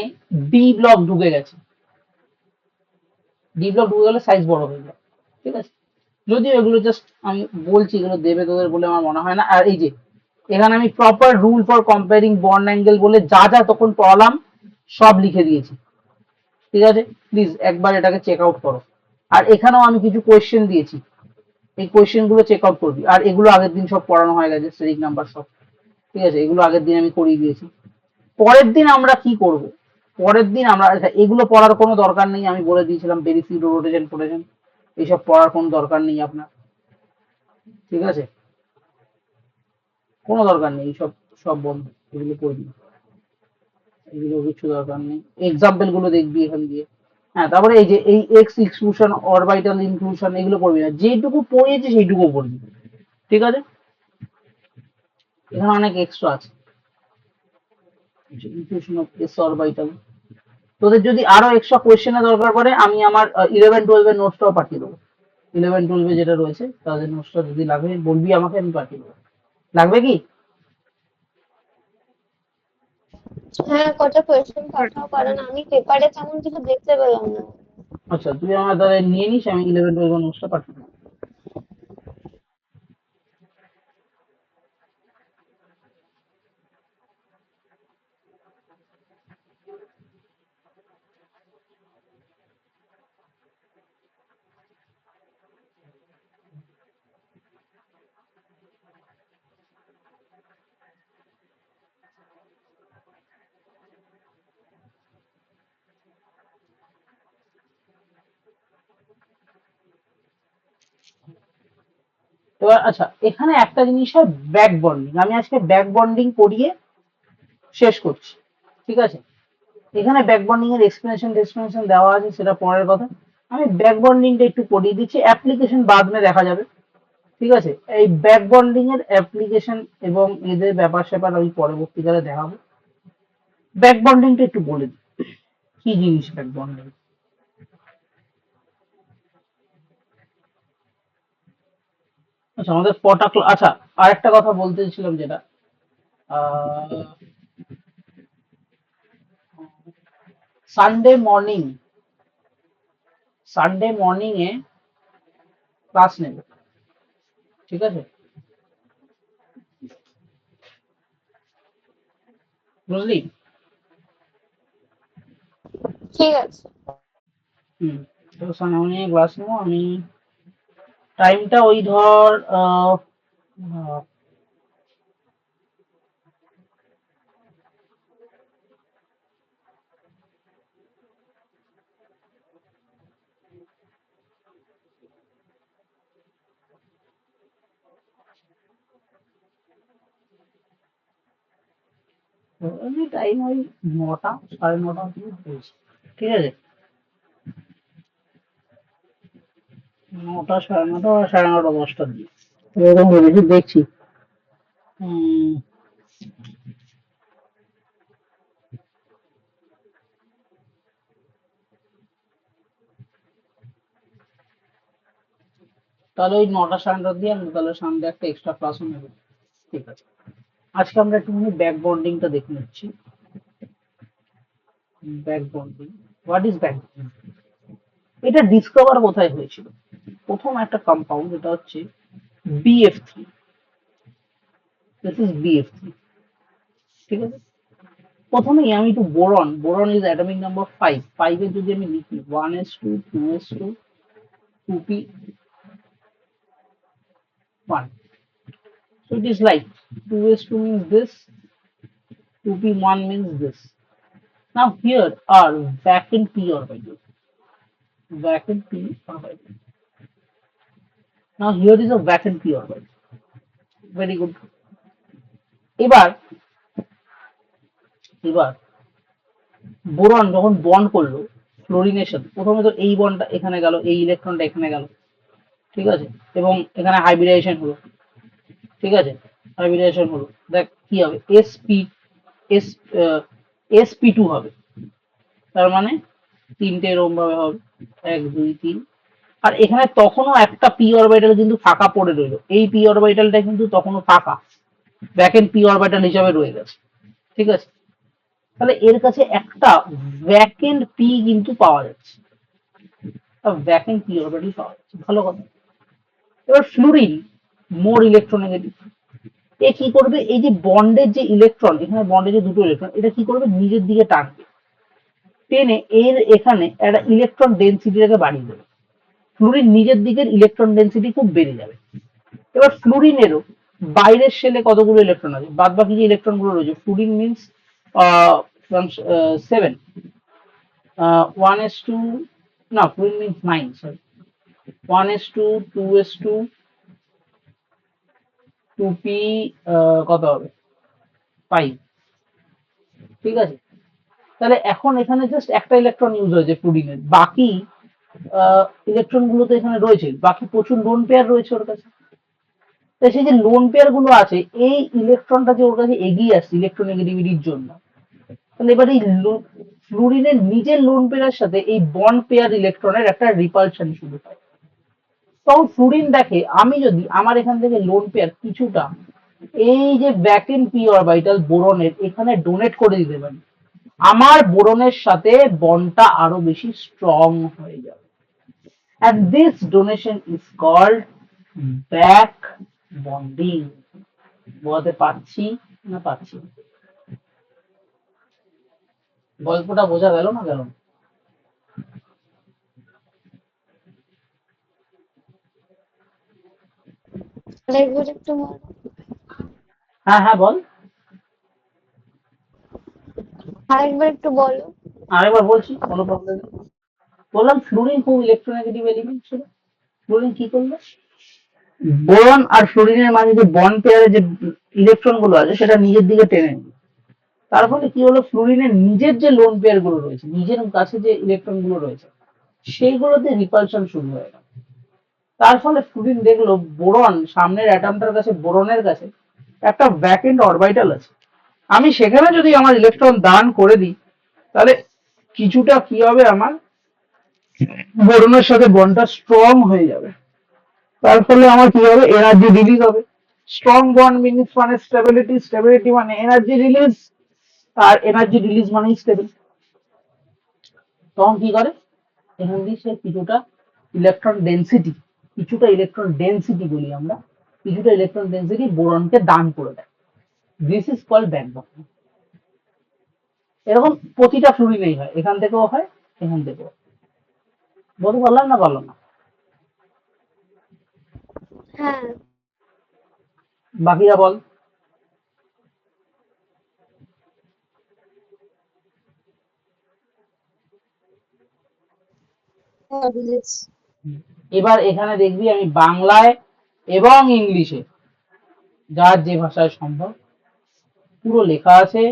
[SPEAKER 1] ডি ব্লক ঢুকে গেছে, ডি ব্লক ঢুকে গেলে সাইজ বড় হয়ে যায়, ঠিক আছে? যদিও এগুলো জাস্ট আমি বলছি, এগুলো দেবে তোদের বলে আমার মনে হয় না। আর এই যে এখানে আমি proper rule for comparing bond angle বলে যা যা তখন পড়ালাম সব লিখে দিয়েছি, ঠিক আছে? প্লিজ একবার এটাকে চেক আউট করো। আর এখানেও আমি কিছু কোয়েশ্চেন দিয়েছি, এই কোয়েশ্চেন গুলো চেক আউট করবি। আর এগুলো আগের দিন সব পড়ানো হয়ে গেছে, সেরিক নাম্বার সব, ঠিক আছে? এগুলো আগের দিন আমি করিয়ে দিয়েছি। পরের দিন আমরা কি করব, পরের দিন আমরা, আচ্ছা এগুলো পড়ার কোনো দরকার নেই, আমি বলে দিয়েছিলাম বেরিসিড রোটেশন ফোটেশন, এইসব পড়ার কোনো দরকার নেই আপনার, ঠিক আছে? কোনো দরকার নেই, সব সব বন্ধ, এগুলো করে দিন। এগুলো কিছু দরকার নেই, এক্সাম্পল গুলো দেখবি এখান দিয়ে। হ্যাঁ, তারপরে এই যে এই এক্স এক্সক্লুশন অরবিটাল ইনক্লুশন এগুলো পড়বি না, যেটুকু পড়িয়েছি সেইটুকু পড়বি, ঠিক আছে? এখানে অনেক এক্সট্রা আছে, ইনক্লুশন অফ এস অরবিটাল। তোদের যদি আরো এক্সট্রা কোয়েশ্চেনের দরকার পড়ে আমি আমার 11-12 এর নোটসটাও পাঠিয়ে দেবো। 11-12 যেটা রয়েছে তাদের নোটসটা যদি লাগে বলবি আমাকে, আমি পাঠিয়ে দেবো। লাগবে কি?
[SPEAKER 2] হ্যাঁ, কটা কোয়েশ্চেন পাঠাও, কারণ আমি পেপারে তেমন কিছু দেখতে পেলাম না।
[SPEAKER 1] আচ্ছা, তুই আমার দ্বারা নিয়ে নিস, আমি 11-12 নোটসটা পাঠিয়ে দেবো। এবার আচ্ছা, এখানে একটা জিনিস হয় ব্যাক বন্ডিং, আমি আজকে ব্যাক বন্ডিং করিয়ে শেষ করছি, ঠিক আছে? এখানে ব্যাক বন্ডিং এর এক্সপ্লেনেশন দেওয়া আছে, সেটা পরের কথা। আমি ব্যাক বন্ডিংটা একটু করিয়ে দিচ্ছি, অ্যাপ্লিকেশন বাদ মে দেখা যাবে, ঠিক আছে? এই ব্যাক বন্ডিং এর অ্যাপ্লিকেশন এবং এদের ব্যাপার স্যাপার আমি পরবর্তীকালে দেখাবো। ব্যাক বন্ডিংটা একটু বলে দিই, কি জিনিস ব্যাক বন্ডিং। আচ্ছা, আমাদের কটা আচ্ছা, আরেকটা কথা বলতেছিলাম যেটা সানডে মর্নিং, সানডে মর্নিং এ ক্লাস নেবে, ঠিক আছে? বুঝলি?
[SPEAKER 2] ঠিক আছে।
[SPEAKER 1] হুম, তো সানডে মর্নিং এ ক্লাস নেবো আমি। টাইমটা ওই ধর আহ, এমনি টাইম ওই 9টা 9:30 অব্দি হয়েছে, ঠিক আছে? 9টা 9:30 বা 9:30 10টার দিকে এরকম ভেবেছি, দেখছি। উম, তাহলে ওই 9টা 9:30 দিয়ে আমি তাহলে সন্ধ্যে একটা এক্সট্রা ক্লাসও নেবো, ঠিক আছে? আজকে আমরা একটুখানি ব্যাক বন্ডিংটা দেখে নিচ্ছি। Back bonding, what is back bonding? এটা ডিসকভার কোথায় হয়েছিল? প্রথম একটা কম্পাউন্ড, এটা হচ্ছে BF3, দিস ইজ BF3, ঠিক আছে? প্রথমেই আমি একটু boron, boron is atomic number 5, 5 এর যদি আমি লিখি 1s2 2s2 2p1, so it is like 2s2 means this, 2p1 means this. Now here are vacant p orbitals, vacant p orbital. Now here is a vacant p orbital, very good. এবার এবার boron যখন bond করলো ফ্লোরিনের সাথে, প্রথমে তো এই বন্ডটা এখানে গেল, এই ইলেকট্রনটা এখানে গেল, ঠিক আছে? এবং এখানে হাইব্রিডাইজেশন হলো, ঠিক আছে? হাইব্রিডাইজেশন হলো, দেখ কি হবে, এস sp2 হবে, তার মানে তিনটে এরকম ভাবে হবে, 1 2 3। আর এখানে তখনও একটা পি অরবিটাল কিন্তু ফাঁকা পড়ে রইলো, এই পি অরবিটালটা কিন্তু তখনও ফাঁকা, ভ্যাকেন্ট পি অরবিটাল হিসাবে রয়ে গেছে, ঠিক আছে? তাহলে এর কাছে একটা ভ্যাকেন্ট পি কিন্তু পাওয়া যাচ্ছে, ভ্যাকেন্ট পি অরবিটাল পাওয়া যাচ্ছে, ভালো কথা। এবার ফ্লুরিন মোর ইলেকট্রোনেগেটিভ, এ কি করবে, এই যে বন্ডের যে ইলেকট্রন, এখানে বন্ডের যে দুটো ইলেকট্রন, এটা কি করবে, নিজের দিকে টানবে, টেনে এর এখানে একটা ইলেকট্রন ডেন্সিটিটাকে বাড়িয়ে দেবে, ফ্লুরিন নিজের দিকের ইলেকট্রন ডেন্সিটি খুব বেড়ে যাবে। এবার ফ্লুরিনেরও বাইরের শেলে কতগুলো ইলেকট্রন আছে, বাদ বাকি যে ইলেকট্রন গুলো রয়েছে, ফ্লুরিন মিনস 7, 1s2, না fluorine means 9, sorry, 1s2 2s2 2p, কত হবে, 5, ঠিক আছে? তাহলে এখন এখানে জাস্ট একটা ইলেকট্রন ইউজ হয়েছে ফ্লুরিনের, বাকি ইলেকট্রন গুলো তো এখানে রয়েছে, বাকি প্রচুর লোন পেয়ার রয়েছে ওর কাছে। তো সেই যে লোন পেয়ার গুলো আছে, এই ইলেকট্রনটা যে ওর কাছে এগিয়ে আসছে ইলেকট্রোনেগেটিভিটির জন্য, তাহলে এবার এই ফ্লুরিনের নিজের লোন পেয়ারের সাথে এই বন্ড পেয়ার ইলেকট্রনের একটা রিপালশন শুরু হয়। তখন ফ্লুরিন দেখে আমি যদি আমার এখান থেকে লোন পেয়ার কিছুটা এই যে ভ্যাকেন্ট পি অরবিটাল বোরনের এখানে ডোনেট করে দিতে পারি, আমার বোরনের সাথে বন্ডটা আরো বেশি স্ট্রং হয়ে যাবে। And this donation is called back bonding. বলতে পারছি না পারছি না? গল্পটা বোঝা গেল না গেল না?
[SPEAKER 2] আরেকবার একটু বলো।
[SPEAKER 1] হ্যাঁ হ্যাঁ বল।
[SPEAKER 2] আরেকবার একটু বলো।
[SPEAKER 1] আরেকবার বলছি, কোনো প্রবলেম নেই। বললাম ফ্লুরিন খুব ইলেকট্রোনেগেটিভ এলিমেন্ট ছিল। ফ্লুরিন কি করলো, বোরন আর ফ্লুরিনের মাঝে যে বন্ড পেয়ারে যে ইলেকট্রন গুলো আছে সেটা নিজের দিকে টেনে নিল। তার ফলে কি হলো, ফ্লুরিনের নিজের যে লোন পেয়ার গুলো রয়েছে, নিজের কাছে যে ইলেকট্রন গুলো রয়েছে সেইগুলোতে রিপালশন শুরু হয়ে গেল। তার ফলে ফ্লুরিন দেখলো বোরন সামনের অ্যাটমটার কাছে, বোরনের কাছে একটা ভ্যাকেন্ট অরবিটাল আছে, আমি সেখানে যদি আমার ইলেকট্রন দান করে দিই তাহলে কিছুটা কি হবে, আমার বোরনের সাথে বন্ডটা স্ট্রং হয়ে যাবে। তার ফলে আমার কি হবে, এনার্জি রিলিজ হবে। স্ট্রং বন্ড মিনস মানে স্টেবিলিটি, স্টেবিলিটি মানে এনার্জি রিলিজ, আর এনার্জি রিলিজ মানে স্টেবল। তখন কি করে, এখান দিয়ে সে কিছুটা ইলেকট্রন ডেন্সিটি, ইলেকট্রন ডেন্সিটি বলি আমরা, কিছুটা ইলেকট্রন ডেন্সিটি বোরনকে দান করে দেয়। This is called backbonding. এরকম প্রতিটা ফ্লুরিনেই হয়, এখান থেকেও হয়, এখান থেকেও হয়। বলতে পারলাম না পারলাম না?
[SPEAKER 2] হ্যাঁ,
[SPEAKER 1] বাকিরা বল।
[SPEAKER 2] হ্যাঁ বুঝেছি।
[SPEAKER 1] এবার এখানে দেখবি আমি বাংলায় এবং ইংলিশে যার যে ভাষায় সম্ভব পুরো লেখা আছে,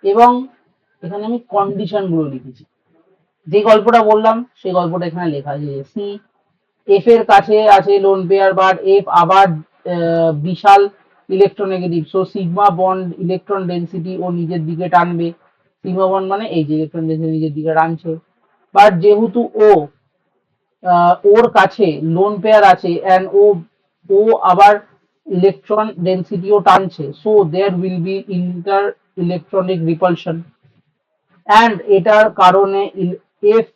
[SPEAKER 1] এবং এখানে আমি কন্ডিশন গুলো লিখেছি। যে গল্পটা বললাম সেই গল্পটা এখানে লেখা আছে। সি এফ এর কাছে আছে লোন পেয়ার, বাট এফ আবার বিশাল electronegative, so sigma bond electron density ও নিজের দিকে টানবে। সিগমা বন্ড মানে এই যে ইলেকট্রন ডেন্সিটি নিজের দিকে টানছে, বাট যেহেতু ওর কাছে লোন পেয়ার আছে অ্যান্ড ও আবার ইলেকট্রন ডেন্সিটিও টানছে, so there will be inter electronic repulsion, and এটার কারণে এফ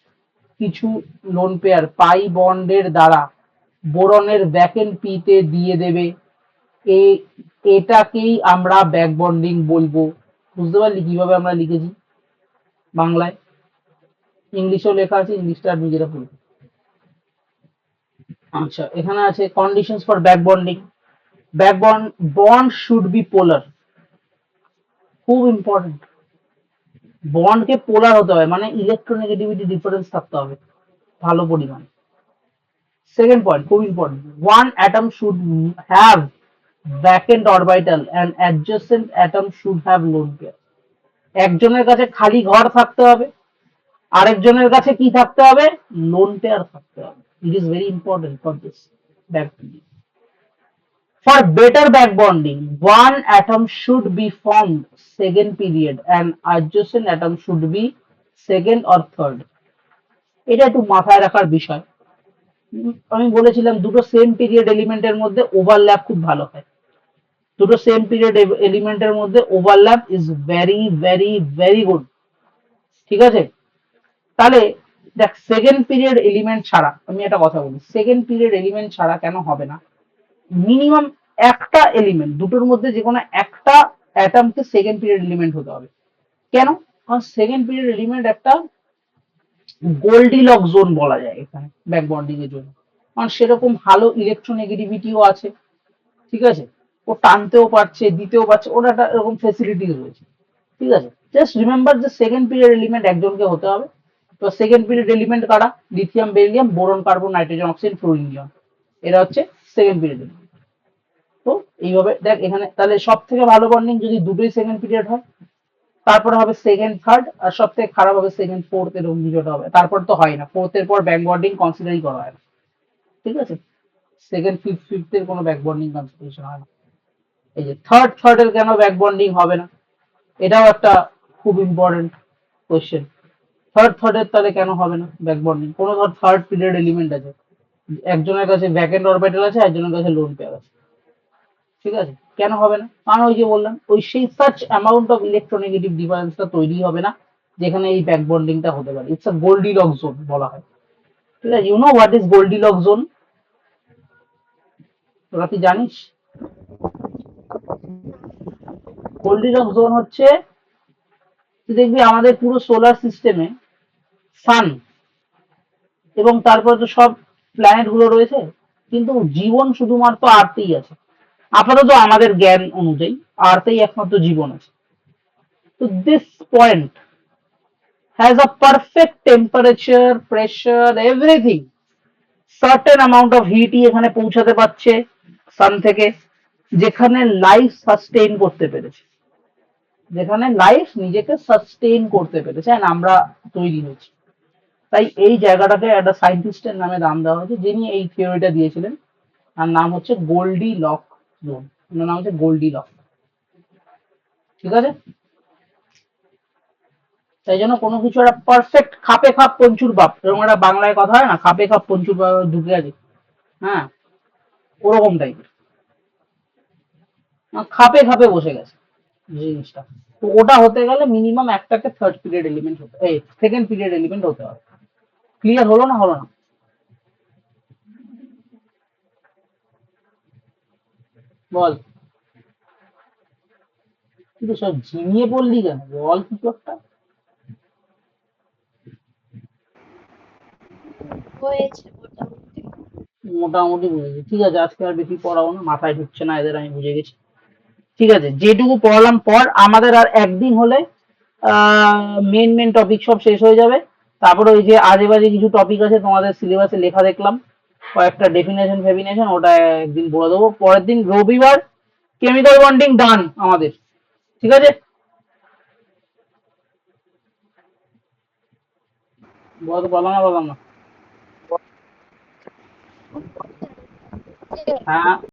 [SPEAKER 1] কিছু লোন পেয়ার পাই বন্ডের দ্বারা বোরনের ভ্যাকেন্ট পি তে দিয়ে দেবে। এটাকেই আমরা ব্যাক বন্ডিং বলবো। বুঝতে পারলি কিভাবে আমরা লিখেছি বাংলায়? ইংলিশেও লেখা আছে, ইংলিশটা আর নিজেরা পড়বে। আচ্ছা, এখানে আছে conditions for back bonding. Back bond should be polar, খুব ইম্পর্টেন্ট। বন্ডকে পোলার হতে হয়, মানে ইলেকট্রোনেগেটিভিটি ডিফারেন্স থাকতে হবে ভালো পরিমাণে। সেকেন্ড পয়েন্ট খুব important, one atom should have vacant orbital and adjacent atom should have lone pair. একজনের কাছে খালি ঘর থাকতে হবে, আরেকজনের কাছে কি থাকতে হবে, লোন পেয়ার থাকতে হবে। It is very important for this back bonding. For better back bonding one atom should be formed second period and adjacent atom should be second or third. এটা একটু মাথায় রাখার বিষয়। আমি বলেছিলাম দুটো সেম পিরিয়ড এলিমেন্টের মধ্যে ওভারল্যাপ খুব ভালো হয়, দুটো সেম পিরিয়ড এলিমেন্টের মধ্যে overlap is very very very good. ঠিক আছে, তাহলে দেখ সেকেন্ড পিরিয়ড এলিমেন্ট ছাড়া, আমি একটা কথা বলি, সেকেন্ড পিরিয়ড এলিমেন্ট ছাড়া কেন হবে না, মিনিমাম একটা এলিমেন্ট, দুটোর মধ্যে যে কোনো একটা অ্যাটমকে সেকেন্ড পিরিয়ড এলিমেন্ট হতে হবে। কেন? কারণ সেকেন্ড পিরিয়ড এলিমেন্ট একটা গোল্ডিলক জোন বলা যায় এখানে ব্যাক বন্ডিং এর জন্য, কারণ সেরকম ভালো ইলেকট্রোনেগেটিভিটিও আছে। ঠিক আছে, ও টানতেও পারছে, দিতেও পারছে, ওর একটা এরকম ফেসিলিটিস রয়েছে। ঠিক আছে, জাস্ট রিমেম্বার যে সেকেন্ড পিরিয়ড এলিমেন্ট একজনকে হতে হবে। তো সেকেন্ড পিরিয়ড এলিমেন্ট কারা, lithium beryllium boron carbon nitrogen oxygen fluorine নিয়ন, এরা হচ্ছে সেকেন্ড পিরিয়ড এলিমেন্ট। তো এইভাবে দেখ এখানে তাহলে সব থেকে ভালো বন্ডিং যদি দুটোই সেকেন্ড পিরিয়ড হয়, তারপরে হবে সেকেন্ড থার্ড, আর সব থেকে খারাপ হবে সেকেন্ড ফোর্থ, এরকম কিছুটা হবে। তারপর তো হয় না, ফোর্থের পর ব্যাক বন্ডিং কনসিডারই করা হয় না। ঠিক আছে, সেকেন্ড ফিফথের কোনো ব্যাক বন্ডিং কনসিডারেশন হয় না। এই যে থার্ডের কেন ব্যাক বন্ডিং হবে না, এটাও একটা খুব ইম্পর্টেন্ট কোয়েশ্চেন। থার্ডের তাহলে কেন হবে না ব্যাক বন্ডিং? কোনো ধর থার্ড পিরিয়ড এলিমেন্ট আছে, একজনের কাছে ভ্যাকেন্ট অরবিটাল আছে, একজনের কাছে লোন পেয়ার আছে, ঠিক আছে, কেন হবে না? কারণ ওই যে বললাম, ওই সেই সাচ অ্যামাউন্ট অফ ইলেকট্রোনেগেটিভ ডিফারেন্সটা তৈরি হবে না যেখানে এই ব্যাক বন্ডিংটা হতে পারে। ইটস আ গোল্ডিলক জোন বলা হয়। ঠিক আছে, you know what is Goldilock zone? তোরা কি জানিস? গোল্ডিলক জোন হচ্ছে, তুই দেখবি আমাদের পুরো সোলার সিস্টেমে সান এবং তারপরে তো সব প্ল্যানেট গুলো রয়েছে, কিন্তু জীবন শুধুমাত্র আর্থেই আছে। আপাতত আমাদের জ্ঞান অনুযায়ী আর্থেই একমাত্র জীবন আছে। তো this point has a perfect temperature, pressure, everything. Certain amount of heat এখানে পৌঁছাতে পারছে সান থেকে, যেখানে লাইফ সাস্টেইন করতে পেরেছে, যেখানে লাইফ নিজেকে সাস্টেইন করতে পেরেছে, and আমরা তৈরি হয়েছি। তাই এই জায়গাটাকে একটা সায়েন্টিস্টের নামে নাম দেওয়া হয়েছে, যিনি এই থিওরিটা দিয়েছিলেন। তার নাম হচ্ছে গোল্ডি লক জোন, ওনার নাম হচ্ছে গোল্ডি লক। ঠিক আছে, তাই জন্য কোনো কিছু একটা পারফেক্ট খাপে খাপ পঞ্চুর বাপ, এরকম একটা বাংলায় কথা হয় না, খাপে খাপ পঞ্চুর বাপ ঢুকে আছে, হ্যাঁ, ওরকম টাইপের খাপে খাপে বসে গেছে জিনিসটা। তো ওটা হতে গেলে মিনিমাম একটাকে থার্ড পিরিয়ড এলিমেন্ট হতে, এই সেকেন্ড পিরিয়ড এলিমেন্ট হতে হবে। ক্লিয়ার হলো না, হলো না? বল, কিন্তু সব ঝিমিয়ে পড়লি কেন, বল কিছু একটা।
[SPEAKER 2] হয়েছে মোটামুটি।
[SPEAKER 1] মোটামুটি বুঝেছি, ঠিক আছে, আজকে আর বেশি পড়াবো না, মাথায় ঢুকছে না এদের, আমি বুঝে গেছি। ঠিক আছে, যেটুকু পড়ালাম পর, আমাদের আর একদিন হলে মেন টপিক সব শেষ হয়ে যাবে। তারপরে ওই যে আজে বাজে কিছু টপিক আছে তোমাদের সিলেবাসে লেখা দেখলাম, কয়েকটা ডেফিনেশন ফেফিনেশন, ওটা একদিন বলে দেবো। পরের দিন রবিবার কেমিক্যাল বন্ডিং ডান আমাদের। ঠিক আছে, বললাম না, বললাম না? হ্যাঁ।